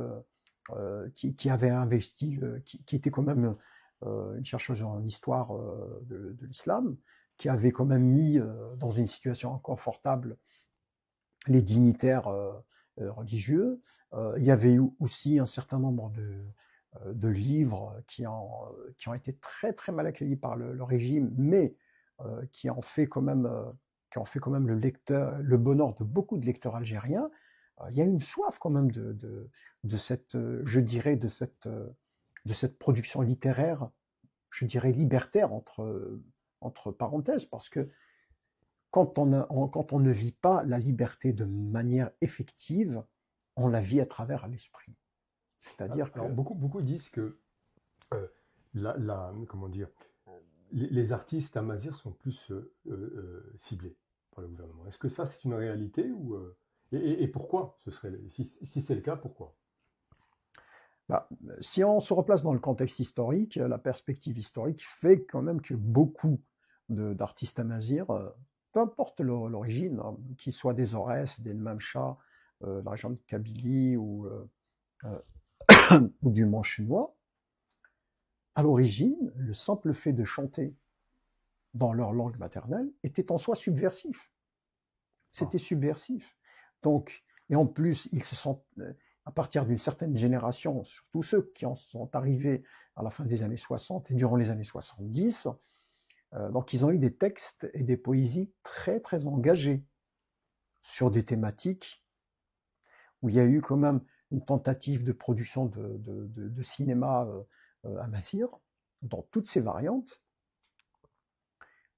qui avait investi, qui était quand même une chercheuse en histoire de l'islam, qui avait quand même mis dans une situation inconfortable les dignitaires religieux. Il y avait eu aussi un certain nombre de livres qui ont été très très mal accueillis par le régime, mais qui ont fait quand même le bonheur de beaucoup de lecteurs algériens. Il y a une soif quand même de cette, je dirais, de cette production littéraire, je dirais libertaire entre parenthèses, parce que quand on ne vit pas la liberté de manière effective, on la vit à travers l'esprit. C'est-à-dire que Alors, beaucoup disent que euh, comment dire, les artistes amazirs sont plus ciblés par le gouvernement. Est-ce que ça, c'est une réalité ou, et pourquoi ce serait, si c'est le cas, pourquoi? bah, si on se replace dans le contexte historique, la perspective historique fait quand même que beaucoup d'artistes amazirs, peu importe l'origine, hein, qu'ils soient des Aurès, des Namcha, la région de Kabylie euh, ou du Mont chinois, à l'origine, le simple fait de chanter dans leur langue maternelle était en soi subversif. Ah, C'était subversif. Donc, et en plus, ils se sont, à partir d'une certaine génération, surtout ceux qui en sont arrivés à la fin des années 60 et durant les années 70, donc ils ont eu des textes et des poésies très très engagés sur des thématiques où il y a eu quand même une tentative de production de cinéma amazigh dans toutes ses variantes.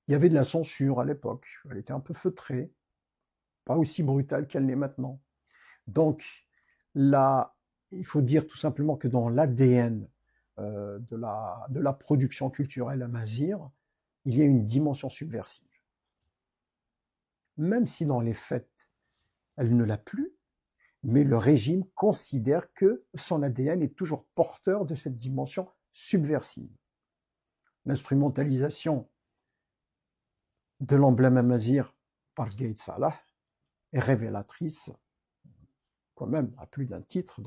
Il y avait de la censure à l'époque, elle était un peu feutrée, pas aussi brutale qu'elle l'est maintenant. Donc là, il faut dire tout simplement que dans l'ADN de la production culturelle amazigh, il y a une dimension subversive. Même si dans les faits, elle ne l'a plus, mais le régime considère que son ADN est toujours porteur de cette dimension subversive. L'instrumentalisation de l'emblème amazigh par Gaïd Salah est révélatrice, quand même, à plus d'un titre,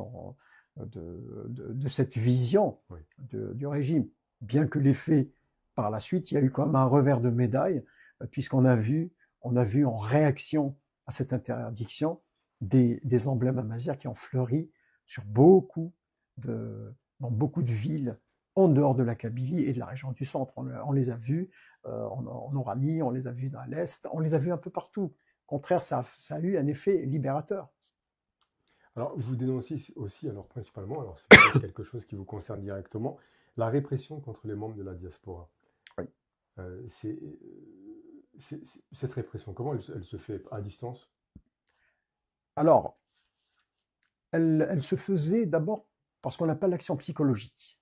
de cette vision oui. du régime. Bien que les faits, par la suite, il y a eu quand même un revers de médaille, puisqu'on a vu en réaction à cette interdiction des emblèmes amazigh qui ont fleuri dans beaucoup de villes en dehors de la Kabylie et de la région du centre. On les a vus en Oranie, on les a vus dans l'Est, on les a vus un peu partout. Au contraire, ça a eu un effet libérateur. Alors, vous dénoncez aussi, alors principalement, alors c'est peut-être quelque chose qui vous concerne directement, la répression contre les membres de la diaspora. Oui. Cette répression, comment elle se fait à distance? Alors, elle se faisait d'abord par ce qu'on appelle l'action psychologique.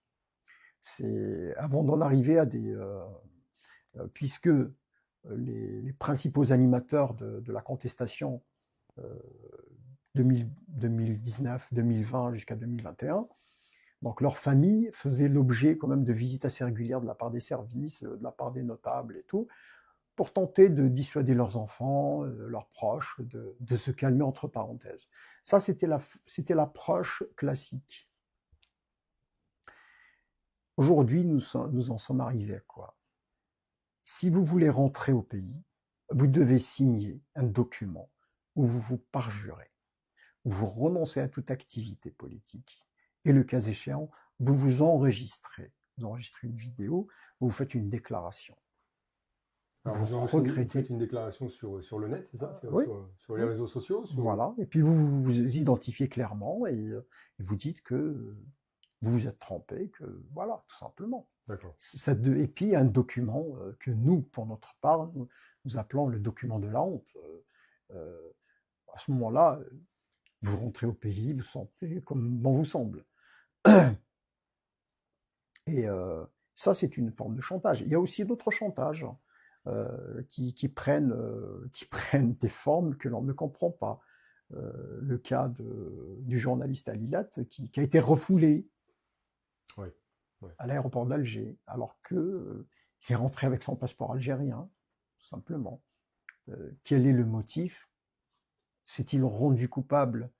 C'est avant d'en arriver à des... puisque les principaux animateurs de la contestation 2019, 2020 jusqu'à 2021, donc leur famille faisait l'objet quand même de visites assez régulières de la part des services, de la part des notables et tout, pour tenter de dissuader leurs enfants, leurs proches, de se calmer entre parenthèses. Ça, c'était l'approche classique. Aujourd'hui, nous en sommes arrivés à quoi? Si vous voulez rentrer au pays, vous devez signer un document où vous vous parjurez, où vous renoncez à toute activité politique, et le cas échéant, vous vous enregistrez une vidéo, vous faites une déclaration. Alors, vous faites une déclaration sur le net, c'est ça? Oui. Sur les réseaux sociaux? Voilà, et puis vous vous identifiez clairement et vous dites que vous vous êtes trompé, que voilà, tout simplement. D'accord. Et puis un document que nous, pour notre part, nous appelons le document de la honte. À ce moment-là, vous rentrez au pays, vous sentez comme bon vous semble. Et ça, c'est une forme de chantage. Il y a aussi d'autres chantages qui prennent des formes que l'on ne comprend pas. Le cas du journaliste Alilat qui a été refoulé Oui. à l'aéroport d'Alger, alors qu'il est rentré avec son passeport algérien, tout simplement. Quel est le motif? S'est-il rendu coupable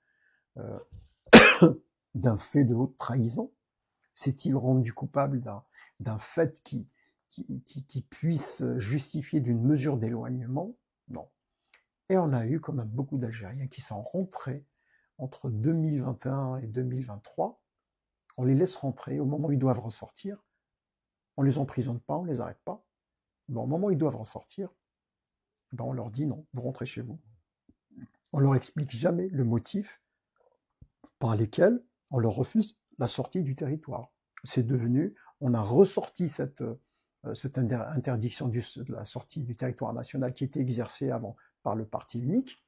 d'un fait de haute trahison? S'est-il rendu coupable d'un fait qui puisse justifier d'une mesure d'éloignement? Non. Et on a eu quand même beaucoup d'Algériens qui sont rentrés entre 2021 et 2023. On les laisse rentrer au moment où ils doivent ressortir. On les emprisonne pas, on les arrête pas. Mais au moment où ils doivent ressortir, ben on leur dit non, vous rentrez chez vous. On leur explique jamais le motif par lesquels on leur refuse la sortie du territoire. C'est devenu, on a ressorti cette interdiction de la sortie du territoire national qui était exercée avant par le parti unique.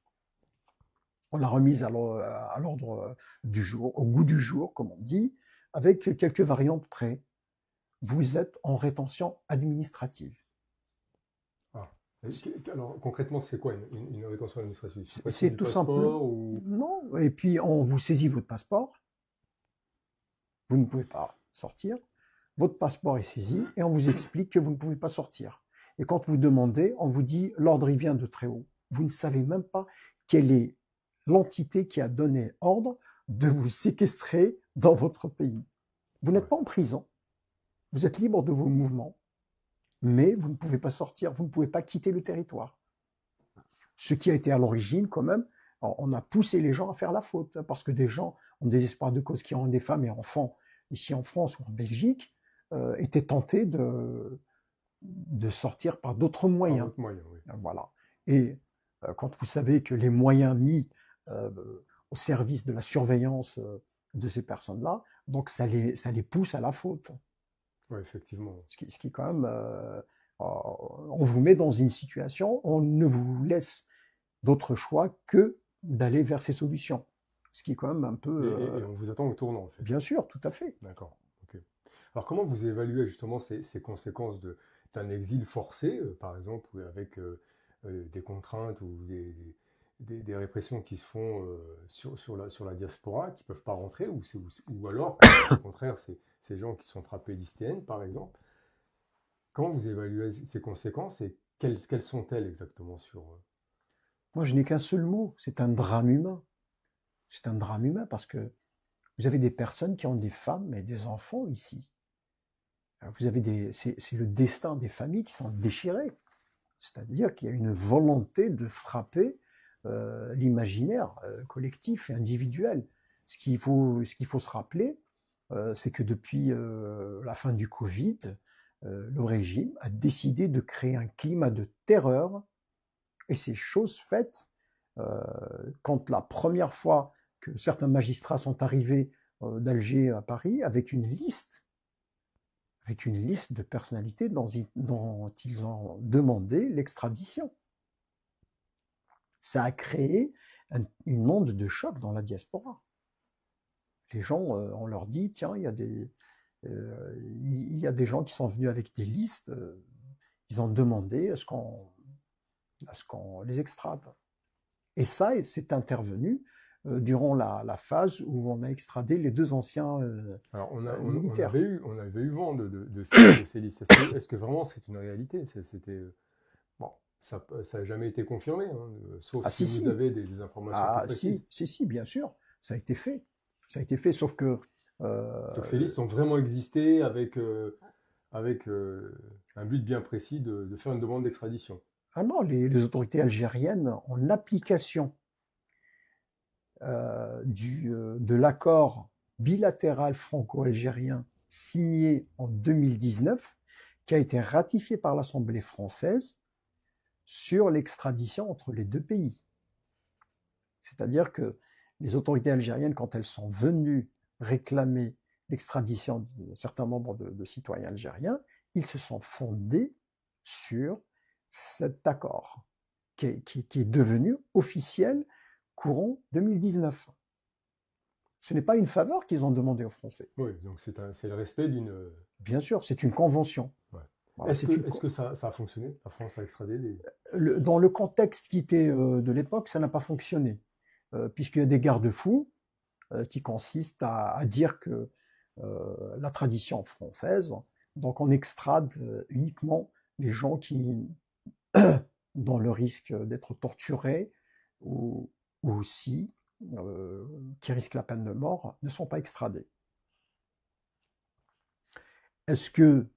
On l'a remise à l'ordre du jour, au goût du jour, comme on dit, avec quelques variantes près. Vous êtes en rétention administrative. Ah. Alors, concrètement, c'est quoi une rétention administrative? C'est tout simplement. Ou... Non, et puis on vous saisit votre passeport. Vous ne pouvez pas sortir. Votre passeport est saisi et on vous explique que vous ne pouvez pas sortir. Et quand vous demandez, on vous dit l'ordre il vient de très haut. Vous ne savez même pas quelle est l'entité qui a donné ordre de vous séquestrer dans votre pays. Vous n'êtes pas en prison. Vous êtes libre de vos mouvements, mais vous ne pouvez pas sortir, vous ne pouvez pas quitter le territoire. Ce qui a été à l'origine, quand même, on a poussé les gens à faire la faute, parce que des gens, en désespoir de cause, qui ont des femmes et enfants ici en France ou en Belgique, étaient tentés de sortir par d'autres moyens. Par d'autres moyens, oui. Voilà. Et quand vous savez que les moyens mis au service de la surveillance de ces personnes-là, donc ça les pousse à la faute. Oui, effectivement. Ce qui quand même, on vous met dans une situation, on ne vous laisse d'autre choix que d'aller vers ces solutions. Ce qui est quand même un peu... Et on vous attend au tournant, en fait. Bien sûr, tout à fait. D'accord. Ok. Alors, comment vous évaluez justement ces conséquences d'un exil forcé, par exemple, avec des contraintes ou des répressions qui se font sur la diaspora, qui ne peuvent pas rentrer, ou alors, au contraire, ces gens qui sont frappés d'ISTN, par exemple. Comment vous évaluez ces conséquences et quelles sont-elles exactement sur... Moi, je n'ai qu'un seul mot, c'est un drame humain. C'est un drame humain parce que vous avez des personnes qui ont des femmes et des enfants ici. Vous avez c'est le destin des familles qui sont déchirées. C'est-à-dire qu'il y a une volonté de frapper l'imaginaire collectif et individuel. Ce qu'il faut se rappeler, c'est que depuis la fin du Covid, le régime a décidé de créer un climat de terreur, et c'est chose faite quand la première fois que certains magistrats sont arrivés d'Alger à Paris avec une liste de personnalités dont ils ont demandé l'extradition. Ça a créé une onde de choc dans la diaspora. Les gens, on leur dit, tiens, il y a Il y a des gens qui sont venus avec des listes, ils ont demandé à ce qu'on les extrade. Et ça, c'est intervenu durant la phase où on a extradé les 2 anciens Alors, militaires. on avait eu vent de ces listes. Est-ce que vraiment c'est une réalité? C'était, bon, ça n'a jamais été confirmé, hein, sauf Ah si si, vous si. avez des informations plus Ah précises. si, bien sûr. Ça a été fait. Ça a été fait, sauf que Donc ces euh, listes ont vraiment existé avec un but bien précis de faire une demande d'extradition. ah non, les autorités algériennes, en application de l'accord bilatéral franco-algérien signé en 2019, qui a été ratifié par l'Assemblée française sur l'extradition entre les 2 pays. C'est-à-dire que les autorités algériennes, quand elles sont venues réclamer l'extradition de certains membres de citoyens algériens, ils se sont fondés sur cet accord qui est devenu officiel courant 2019. Ce n'est pas une faveur qu'ils ont demandé aux Français. Oui, donc c'est le respect d'une. Bien sûr, c'est une convention. Ouais. Voilà, Est-ce que ça a fonctionné? La France a extradé des. dans le contexte qui était de l'époque, ça n'a pas fonctionné, puisqu'il y a des garde-fous qui consistent à dire que la tradition française, donc on extrade uniquement les gens qui, dans le risque d'être torturés ou aussi qui risquent la peine de mort, ne sont pas extradés. Est-ce que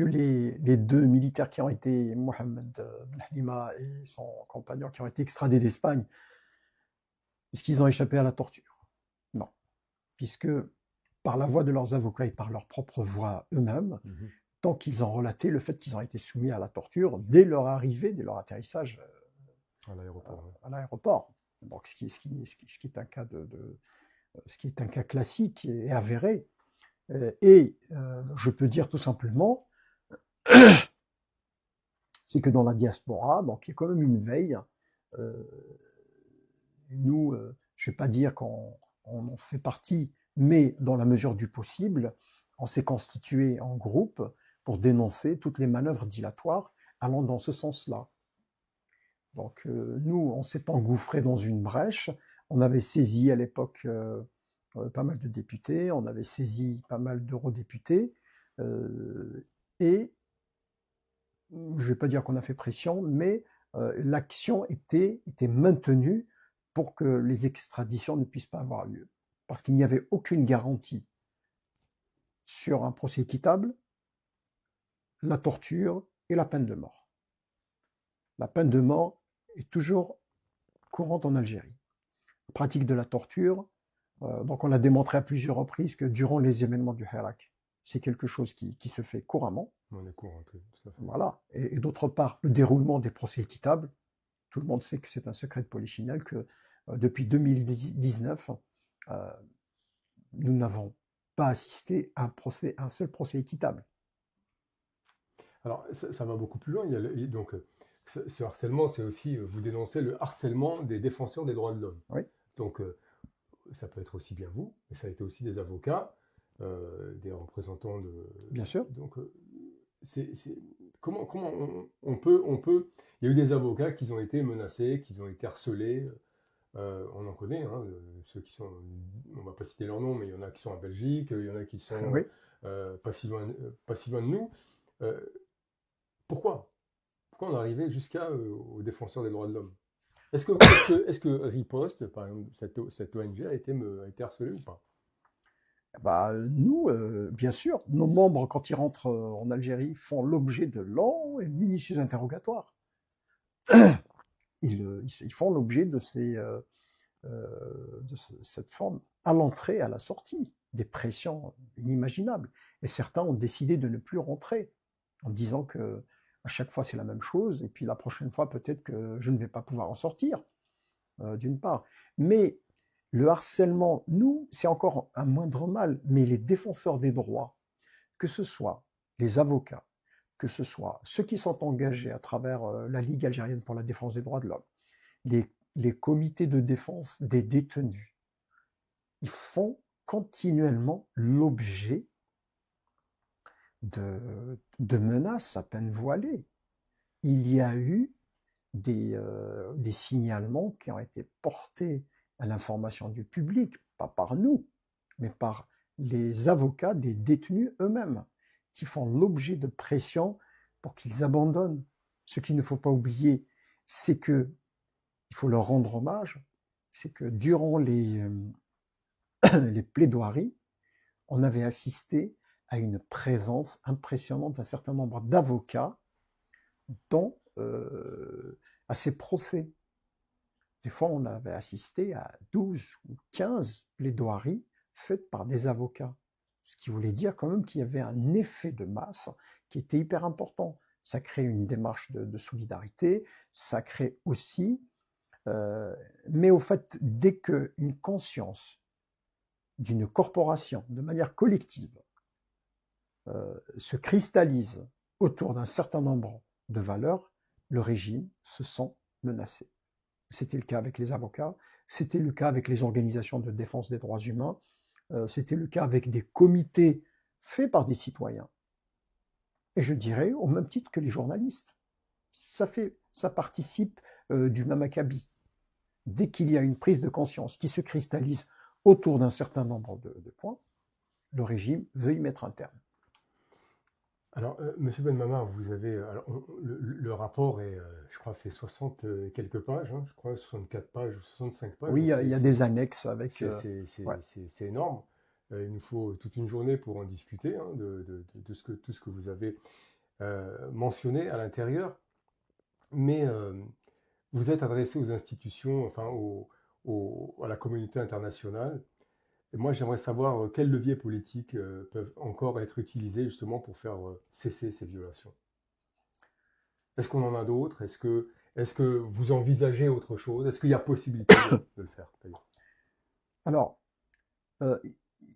les 2 militaires qui ont été, Mohamed Benhlima et son compagnon, qui ont été extradés d'Espagne, est-ce qu'ils ont échappé à la torture? Non, puisque par la voix de leurs avocats et par leur propre voix eux-mêmes, tant qu'ils ont relaté le fait qu'ils ont été soumis à la torture dès leur arrivée, dès leur atterrissage à l'aéroport. Donc, ce qui est un cas ce qui est un cas classique et avéré. Et je peux dire tout simplement, c'est que dans la diaspora, donc il y a quand même une veille. Nous, je ne vais pas dire qu'on en fait partie, mais dans la mesure du possible, on s'est constitué en groupe pour dénoncer toutes les manœuvres dilatoires allant dans ce sens-là. Donc nous, on s'est engouffré dans une brèche. On avait saisi à l'époque pas mal de députés, on avait saisi pas mal d'eurodéputés, et je ne vais pas dire qu'on a fait pression, mais l'action était maintenue pour que les extraditions ne puissent pas avoir lieu. Parce qu'il n'y avait aucune garantie sur un procès équitable, la torture et la peine de mort. La peine de mort est toujours courante en Algérie. La pratique de la torture, donc on a démontré à plusieurs reprises que durant les événements du Hirak, c'est quelque chose qui se fait couramment. On est courant, tout à fait. Voilà. Et d'autre part, le déroulement des procès équitables, tout le monde sait que c'est un secret de polichinelle, que depuis 2019, nous n'avons pas assisté à un seul procès équitable. Alors, ça va beaucoup plus loin. Donc, ce harcèlement, c'est aussi, vous dénoncez le harcèlement des défenseurs des droits de l'homme. Oui. Donc, ça peut être aussi bien vous, mais ça a été aussi des avocats, des représentants de. Bien sûr. Donc, comment on peut. Il y a eu des avocats qui ont été menacés, qui ont été harcelés. On en connaît, hein, ceux qui sont. On ne va pas citer leur nom, mais il y en a qui sont en Belgique, il y en a qui sont Oui. pas si loin de nous. Pourquoi on est arrivé jusqu'aux défenseurs des droits de l'homme? Est-ce que Riposte, par exemple, cette ONG, a été harcelée ou pas? Bah, nous, bien sûr, nos membres, quand ils rentrent en Algérie, font l'objet de longs et minutieux interrogatoires. Ils font l'objet de cette forme à l'entrée, à la sortie, des pressions inimaginables. Et certains ont décidé de ne plus rentrer, en disant que à chaque fois c'est la même chose, et puis la prochaine fois peut-être que je ne vais pas pouvoir en sortir, d'une part. Mais le harcèlement, nous, c'est encore un moindre mal, mais les défenseurs des droits, que ce soit les avocats, que ce soit ceux qui sont engagés à travers la Ligue algérienne pour la défense des droits de l'homme, les comités de défense des détenus, ils font continuellement l'objet de menaces à peine voilées. Il y a eu des signalements qui ont été portés à l'information du public, pas par nous, mais par les avocats des détenus eux-mêmes, qui font l'objet de pression pour qu'ils abandonnent. Ce qu'il ne faut pas oublier, c'est que, il faut leur rendre hommage, c'est que durant les plaidoiries, on avait assisté à une présence impressionnante d'un certain nombre d'avocats à ces procès. Des fois, on avait assisté à 12 ou 15 plaidoiries faites par des avocats. Ce qui voulait dire quand même qu'il y avait un effet de masse qui était hyper important. Ça crée une démarche de solidarité, ça crée aussi... mais au fait, dès qu'une conscience d'une corporation, de manière collective, se cristallise autour d'un certain nombre de valeurs, le régime se sent menacé. C'était le cas avec les avocats, c'était le cas avec les organisations de défense des droits humains, c'était le cas avec des comités faits par des citoyens. Et je dirais, au même titre que les journalistes, ça participe du même acabit. Dès qu'il y a une prise de conscience qui se cristallise autour d'un certain nombre de points, le régime veut y mettre un terme. Alors, Monsieur Benmamar, vous avez le rapport est, je crois, fait 60 et quelques pages, hein, je crois 64 pages ou 65 pages. Oui, il y a des annexes avec. C'est énorme. Il nous faut toute une journée pour en discuter, hein, tout ce que vous avez mentionné à l'intérieur. Mais vous êtes adressé aux institutions, enfin à la communauté internationale. Et moi, j'aimerais savoir quels leviers politiques peuvent encore être utilisés justement pour faire cesser ces violations. Est-ce qu'on en a d'autres? Est-ce que vous envisagez autre chose? Est-ce qu'il y a possibilité de le faire d'ailleurs? Alors,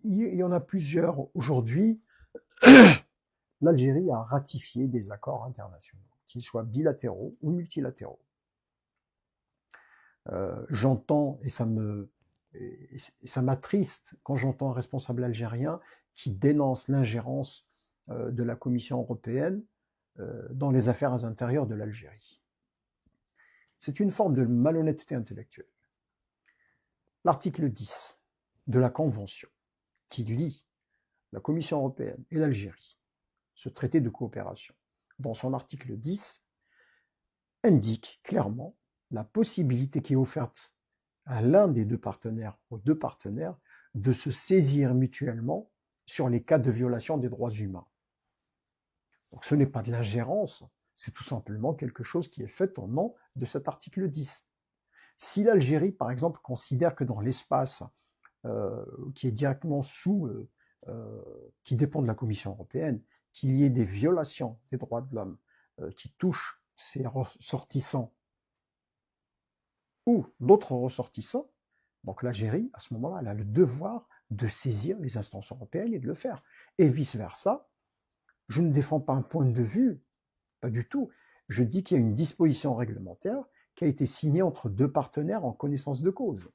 il y en a plusieurs. Aujourd'hui, l'Algérie a ratifié des accords internationaux, qu'ils soient bilatéraux ou multilatéraux. J'entends, et ça m'attriste quand j'entends un responsable algérien qui dénonce l'ingérence de la Commission européenne dans les affaires intérieures de l'Algérie. C'est une forme de malhonnêteté intellectuelle. L'article 10 de la Convention qui lie la Commission européenne et l'Algérie, ce traité de coopération, dans son article 10, indique clairement la possibilité qui est offerte à l'un des deux partenaires, aux deux partenaires, de se saisir mutuellement sur les cas de violation des droits humains. Donc ce n'est pas de l'ingérence, c'est tout simplement quelque chose qui est fait au nom de cet article 10. Si l'Algérie, par exemple, considère que dans l'espace qui est directement qui dépend de la Commission européenne, qu'il y ait des violations des droits de l'homme qui touchent ses ressortissants ou d'autres ressortissants, donc l'Algérie, à ce moment-là, elle a le devoir de saisir les instances européennes et de le faire. Et vice-versa, je ne défends pas un point de vue, pas du tout. Je dis qu'il y a une disposition réglementaire qui a été signée entre deux partenaires en connaissance de cause.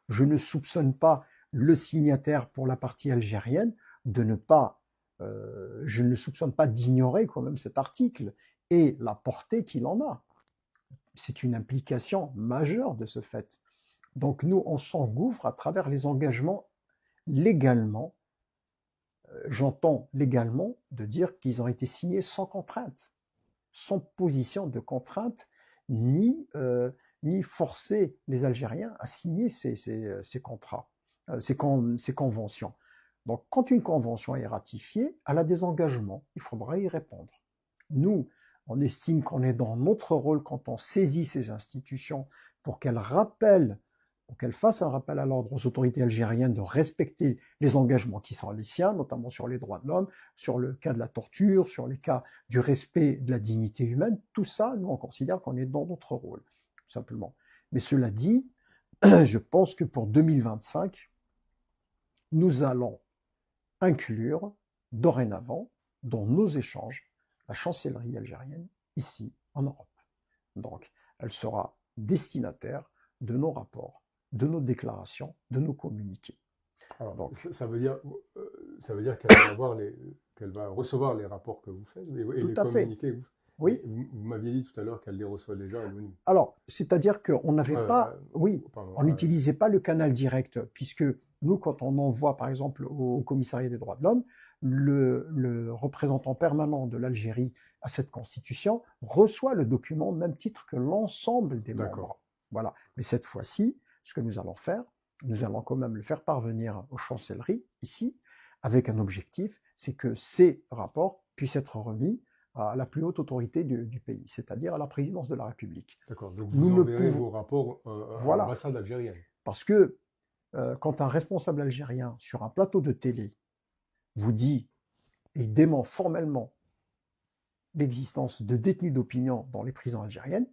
Je ne soupçonne pas le signataire pour la partie algérienne de ne pas, je ne le soupçonne pas d'ignorer quand même cet article et la portée qu'il en a. C'est une implication majeure de ce fait. Donc nous, on s'engouffre à travers les engagements légalement. J'entends légalement de dire qu'ils ont été signés sans contrainte, sans position de contrainte, ni forcer les Algériens à signer ces contrats, ces conventions. Donc quand une convention est ratifiée, elle a des engagements, il faudra y répondre. Nous, on estime qu'on est dans notre rôle quand on saisit ces institutions pour qu'elles fassent un rappel à l'ordre aux autorités algériennes de respecter les engagements qui sont les siens, notamment sur les droits de l'homme, sur le cas de la torture, sur les cas du respect de la dignité humaine. Tout ça, nous, on considère qu'on est dans notre rôle, tout simplement. Mais cela dit, je pense que pour 2025, nous allons inclure dorénavant dans nos échanges la chancellerie algérienne ici en Europe. Donc, elle sera destinataire de nos rapports, de nos déclarations, de nos communiqués. Alors, Donc, ça veut dire qu'elle va recevoir les rapports que vous faites et tout les à fait, communiqués que vous. Mais oui. vous m'aviez dit tout à l'heure qu'elle les reçoit déjà à l'ONU. Alors, c'est-à-dire qu'on n'avait Euh, pas, oui, Pardon. on n'utilisait pas le canal direct, puisque nous, quand on envoie, par exemple, au Commissariat des droits de l'homme, le représentant permanent de l'Algérie à cette constitution reçoit le document au même titre que l'ensemble des D'accord. membres. Voilà. Mais cette fois-ci, ce que nous allons faire, nous allons quand même le faire parvenir aux chancelleries, ici, avec un objectif, c'est que ces rapports puissent être remis à la plus haute autorité du pays, c'est-à-dire à la présidence de la République. D'accord. Donc Nous vous ne enverrez pouvons, vos rapports à voilà, l'ambassade algérienne. parce que quand un responsable algérien sur un plateau de télé vous dit et dément formellement l'existence de détenus d'opinion dans les prisons algériennes,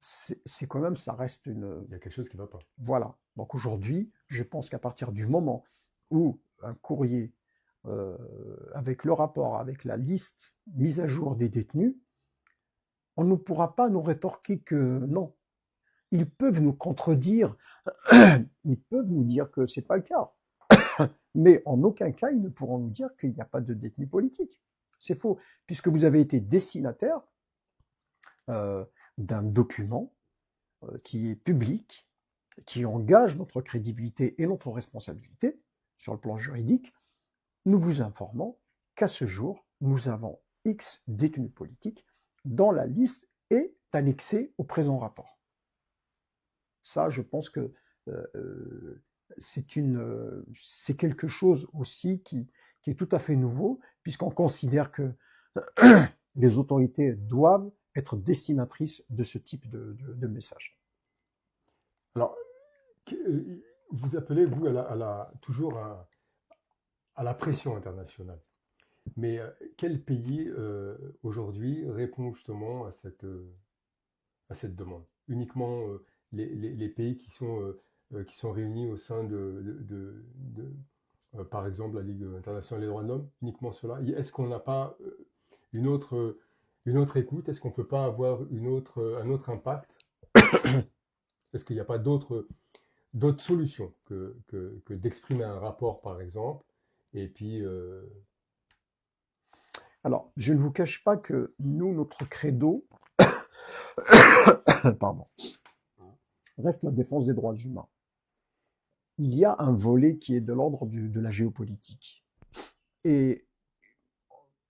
c'est quand même, ça reste une... Il y a quelque chose qui ne va pas. Voilà. Donc aujourd'hui, je pense qu'à partir du moment où un courrier avec le rapport, avec la liste mise à jour des détenus, on ne pourra pas nous rétorquer que non. Ils peuvent nous contredire, ils peuvent nous dire que ce n'est pas le cas. Mais en aucun cas, ils ne pourront nous dire qu'il n'y a pas de détenus politiques. C'est faux, puisque vous avez été destinataire d'un document qui est public, qui engage notre crédibilité et notre responsabilité sur le plan juridique. Nous vous informons qu'à ce jour, nous avons X détenus politiques dont la liste est annexée au présent rapport. Ça, je pense que c'est quelque chose aussi qui est tout à fait nouveau, puisqu'on considère que les autorités doivent être destinatrices de ce type de message. Alors, vous appelez, vous, toujours à la pression internationale. Mais quel pays aujourd'hui répond justement à cette demande? Uniquement les pays qui sont réunis au sein par exemple, la Ligue internationale des droits de l'homme, uniquement cela? Est-ce qu'on n'a pas une autre, une autre écoute? Est-ce qu'on ne peut pas avoir un autre impact? Est-ce qu'il n'y a pas d'autres solutions que d'exprimer un rapport, par exemple, et puis... Alors, je ne vous cache pas que nous, notre credo, pardon, reste la défense des droits humains. Il y a un volet qui est de l'ordre de la géopolitique. Et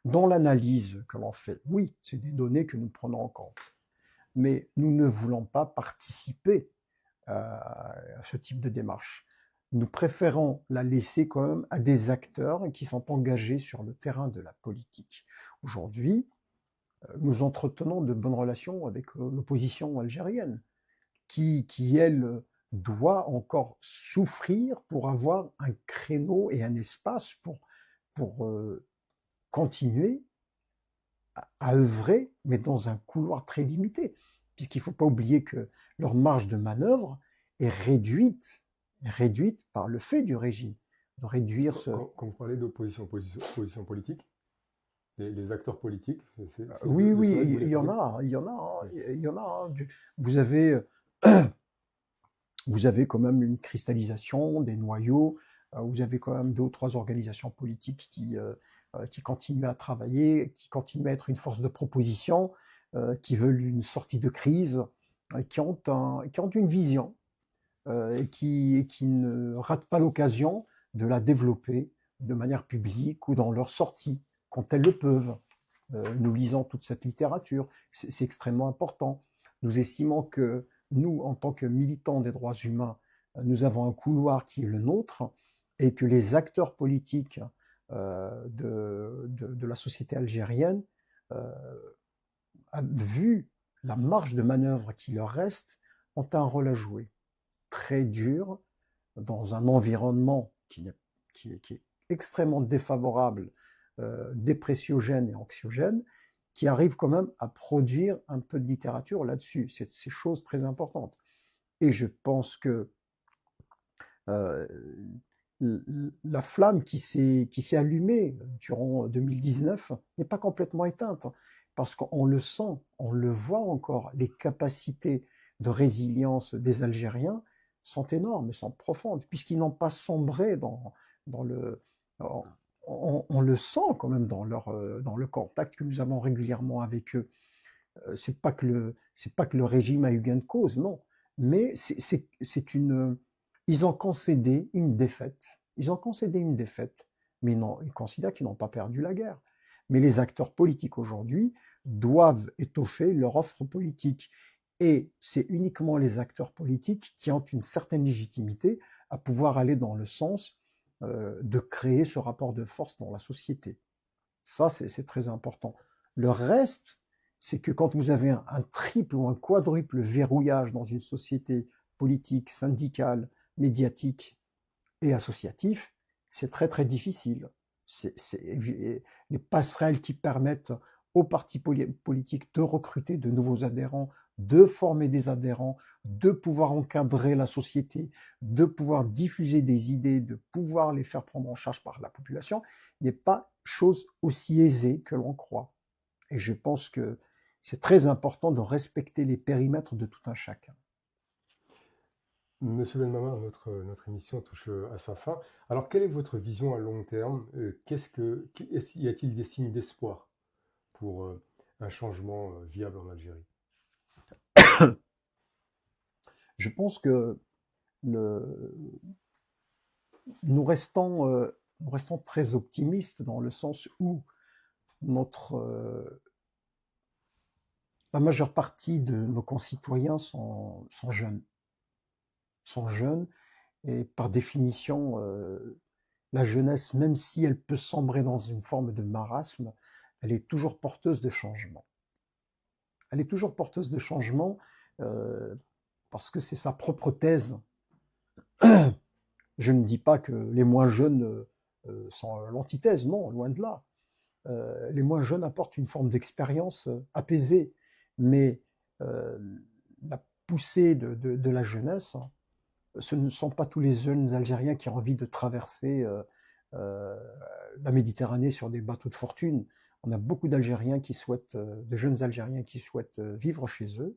dans l'analyse que l'on fait, oui, c'est des données que nous prenons en compte. Mais nous ne voulons pas participer à ce type de démarche. Nous préférons la laisser quand même à des acteurs qui sont engagés sur le terrain de la politique. Aujourd'hui, nous entretenons de bonnes relations avec l'opposition algérienne, qui elle, doit encore souffrir pour avoir un créneau et un espace pour continuer à œuvrer, mais dans un couloir très limité, puisqu'il ne faut pas oublier que leur marge de manœuvre est réduite par le fait du régime, de réduire ce... Quand vous parlez d'opposition politique, les acteurs politiques, Oui, de oui, cela que vous voulez il y en parler? a, il y en a, Oui. il y en a. Vous avez, vous avez quand même une cristallisation des noyaux, vous avez quand même 2 ou 3 organisations politiques qui continuent à travailler, qui continuent à être une force de proposition, qui veulent une sortie de crise, qui ont une vision et qui ne ratent pas l'occasion de la développer de manière publique ou dans leurs sorties, quand elles le peuvent. Nous lisons toute cette littérature, c'est extrêmement important. Nous estimons que nous, en tant que militants des droits humains, nous avons un couloir qui est le nôtre et que les acteurs politiques de la société algérienne, vu la marge de manœuvre qui leur reste, ont un rôle à jouer. Très dur, dans un environnement qui est extrêmement défavorable, dépressiogène et anxiogène, qui arrive quand même à produire un peu de littérature là-dessus. C'est ces choses très importantes. Et je pense que la flamme qui s'est allumée durant 2019 n'est pas complètement éteinte, parce qu'on le sent, on le voit encore, les capacités de résilience des Algériens sont énormes et sont profondes, puisqu'ils n'ont pas sombré dans le... On le sent quand même dans le contact que nous avons régulièrement avec eux. C'est pas que le régime a eu gain de cause, non. Mais ils ont concédé une défaite. Ils ont concédé une défaite, mais non, ils considèrent qu'ils n'ont pas perdu la guerre. Mais les acteurs politiques aujourd'hui doivent étoffer leur offre politique. Et c'est uniquement les acteurs politiques qui ont une certaine légitimité à pouvoir aller dans le sens de créer ce rapport de force dans la société. Ça, c'est très important. Le reste, c'est que quand vous avez un triple ou un quadruple verrouillage dans une société politique, syndicale, médiatique et associatif, c'est très très difficile. Les passerelles qui permettent aux partis politiques de recruter de nouveaux adhérents, de former des adhérents, de pouvoir encadrer la société, de pouvoir diffuser des idées, de pouvoir les faire prendre en charge par la population, n'est pas chose aussi aisée que l'on croit. Et je pense que c'est très important de respecter les périmètres de tout un chacun. Monsieur Benmama, notre émission touche à sa fin. Alors, quelle est votre vision à long terme? Y a-t-il des signes d'espoir pour un changement viable en Algérie? Je pense que le, nous restons très optimistes dans le sens où la majeure partie de nos concitoyens sont jeunes. Sont jeunes et par définition, la jeunesse, même si elle peut sombrer dans une forme de marasme, elle est toujours porteuse de changement. Elle est toujours porteuse de changement parce que c'est sa propre thèse. Je ne dis pas que les moins jeunes sont l'antithèse, non, loin de là. Les moins jeunes apportent une forme d'expérience apaisée, mais la poussée de la jeunesse, ce ne sont pas tous les jeunes Algériens qui ont envie de traverser la Méditerranée sur des bateaux de fortune. On a beaucoup d'Algériens de jeunes Algériens qui souhaitent vivre chez eux,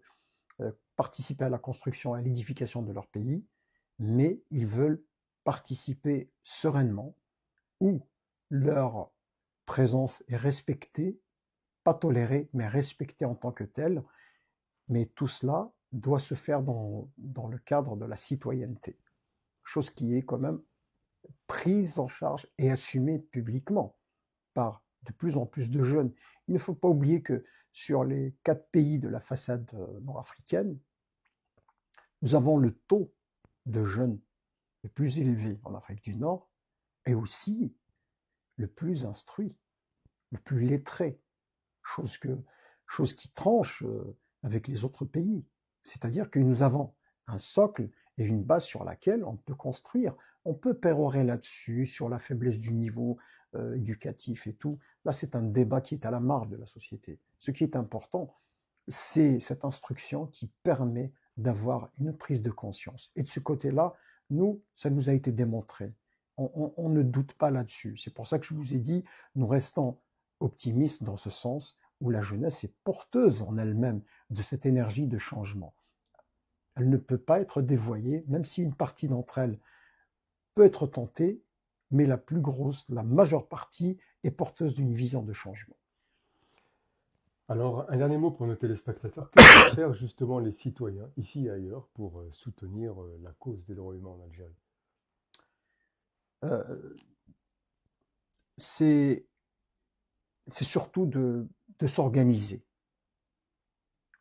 participer à la construction, à l'édification de leur pays, mais ils veulent participer sereinement, où leur présence est respectée, pas tolérée, mais respectée en tant que telle. Mais tout cela doit se faire dans le cadre de la citoyenneté, chose qui est quand même prise en charge et assumée publiquement par de plus en plus de jeunes. Il ne faut pas oublier que sur les 4 pays de la façade nord-africaine, nous avons le taux de jeunes le plus élevé en Afrique du Nord et aussi le plus instruit, le plus lettré, chose qui tranche avec les autres pays. C'est-à-dire que nous avons un socle et une base sur laquelle on peut construire. On peut pérorer là-dessus, sur la faiblesse du niveau éducatif et tout. Là, c'est un débat qui est à la marge de la société. Ce qui est important, c'est cette instruction qui permet d'avoir une prise de conscience. Et de ce côté-là, ça nous a été démontré. On ne doute pas là-dessus. C'est pour ça que je vous ai dit, nous restons optimistes dans ce sens où la jeunesse est porteuse en elle-même de cette énergie de changement. Elle ne peut pas être dévoyée, même si une partie d'entre elles peut être tentée, mais la majeure partie est porteuse d'une vision de changement. Alors, un dernier mot pour nos téléspectateurs. Que peuvent faire justement les citoyens, ici et ailleurs, pour soutenir la cause des droits humains en Algérie? C'est surtout de s'organiser.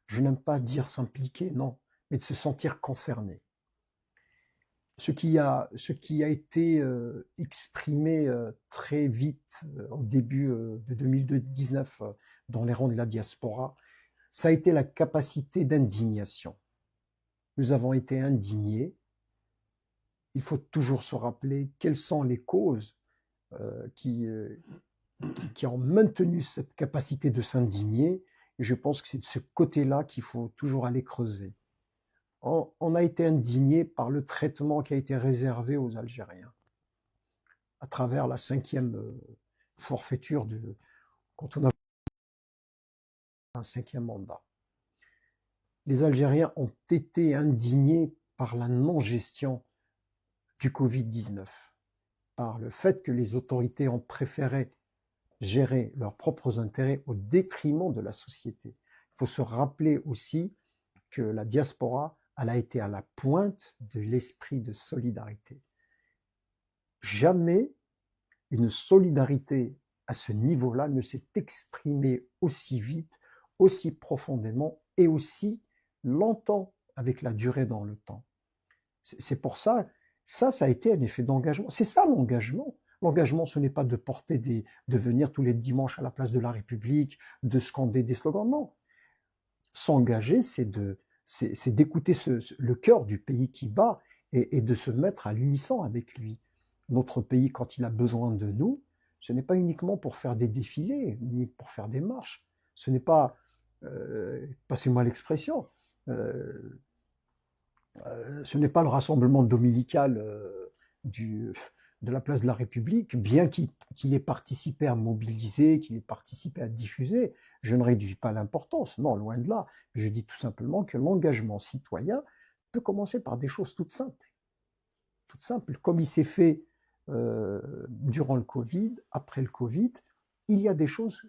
Je n'aime pas dire s'impliquer, non, mais de se sentir concerné. Ce qui a été exprimé très vite au début de 2019 dans les rangs de la diaspora, ça a été la capacité d'indignation. Nous avons été indignés. Il faut toujours se rappeler quelles sont les causes qui ont maintenu cette capacité de s'indigner. Et je pense que c'est de ce côté-là qu'il faut toujours aller creuser. On a été indigné par le traitement qui a été réservé aux Algériens à travers la 5e forfaiture quand on a un 5e mandat. Les Algériens ont été indignés par la non-gestion du Covid-19, par le fait que les autorités ont préféré gérer leurs propres intérêts au détriment de la société. Il faut se rappeler aussi que la diaspora, elle a été à la pointe de l'esprit de solidarité. Jamais une solidarité à ce niveau-là ne s'est exprimée aussi vite, aussi profondément et aussi longtemps avec la durée dans le temps. C'est pour ça, ça a été un effet d'engagement. C'est ça l'engagement. L'engagement, ce n'est pas de de venir tous les dimanches à la place de la République, de scander des slogans. Non. S'engager, c'est d'écouter le cœur du pays qui bat et de se mettre à l'unisson avec lui. Notre pays, quand il a besoin de nous, ce n'est pas uniquement pour faire des défilés, ni pour faire des marches. Ce n'est pas, passez-moi l'expression, ce n'est pas le rassemblement dominical de la place de la République, bien qu'il ait participé à mobiliser, qu'il ait participé à diffuser. Je ne réduis pas l'importance, non, loin de là. Je dis tout simplement que l'engagement citoyen peut commencer par des choses toutes simples. Toutes simples, comme il s'est fait durant le Covid, après le Covid, il y a des choses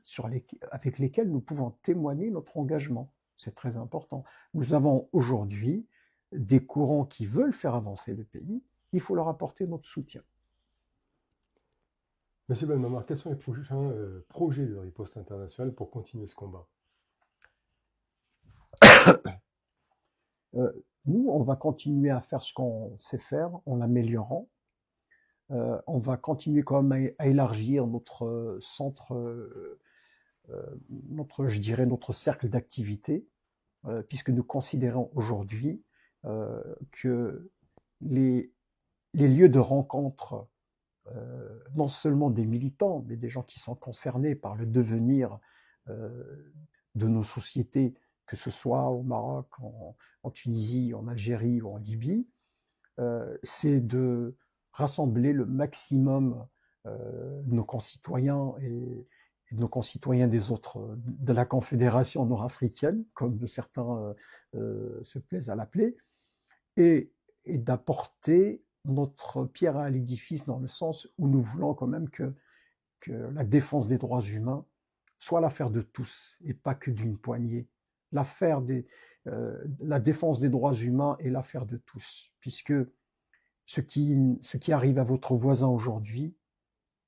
avec lesquelles nous pouvons témoigner notre engagement. C'est très important. Nous avons aujourd'hui des courants qui veulent faire avancer le pays, il faut leur apporter notre soutien. Monsieur Benmamar, quels sont les prochains projets de riposte internationale pour continuer ce combat? Nous, on va continuer à faire ce qu'on sait faire en l'améliorant. On va continuer quand même à élargir notre centre, je dirais notre cercle d'activité, puisque nous considérons aujourd'hui que les lieux de rencontre, non seulement des militants, mais des gens qui sont concernés par le devenir de nos sociétés, que ce soit au Maroc, en Tunisie, en Algérie ou en Libye, c'est de rassembler le maximum de nos concitoyens et de nos concitoyens de la Confédération nord-africaine, comme certains se plaisent à l'appeler, et d'apporter notre pierre à l'édifice dans le sens où nous voulons quand même que la défense des droits humains soit l'affaire de tous et pas que d'une poignée. La défense des droits humains est l'affaire de tous, puisque ce qui arrive à votre voisin aujourd'hui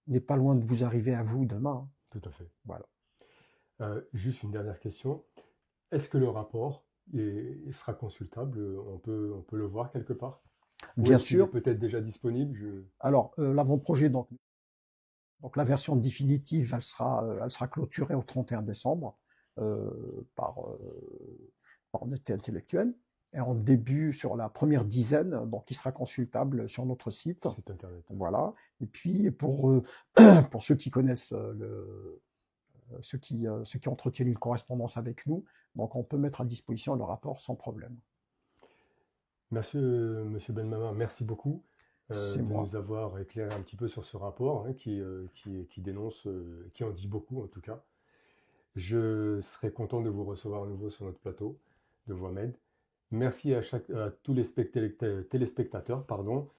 n'est pas loin de vous arriver à vous demain. Tout à fait. Voilà. Juste une dernière question. Est-ce que le rapport sera consultable? On peut le voir quelque part? Ou Bien est-ce qu'il est sûr. peut-être déjà disponible? Alors, l'avant-projet, donc la version définitive, elle sera clôturée au 31 décembre par Honnêteté intellectuelle. Et en début, sur la première dizaine, donc il sera consultable sur notre site. Site internet. Voilà. Et puis, pour ceux qui connaissent ceux qui entretiennent une correspondance avec nous, donc on peut mettre à disposition le rapport sans problème. Monsieur Benmamar, merci beaucoup C'est de moi. nous avoir éclairé un petit peu sur ce rapport hein, qui dénonce, qui en dit beaucoup en tout cas. Je serai content de vous recevoir à nouveau sur notre plateau de Voix Med. Merci à tous les téléspectateurs, pardon.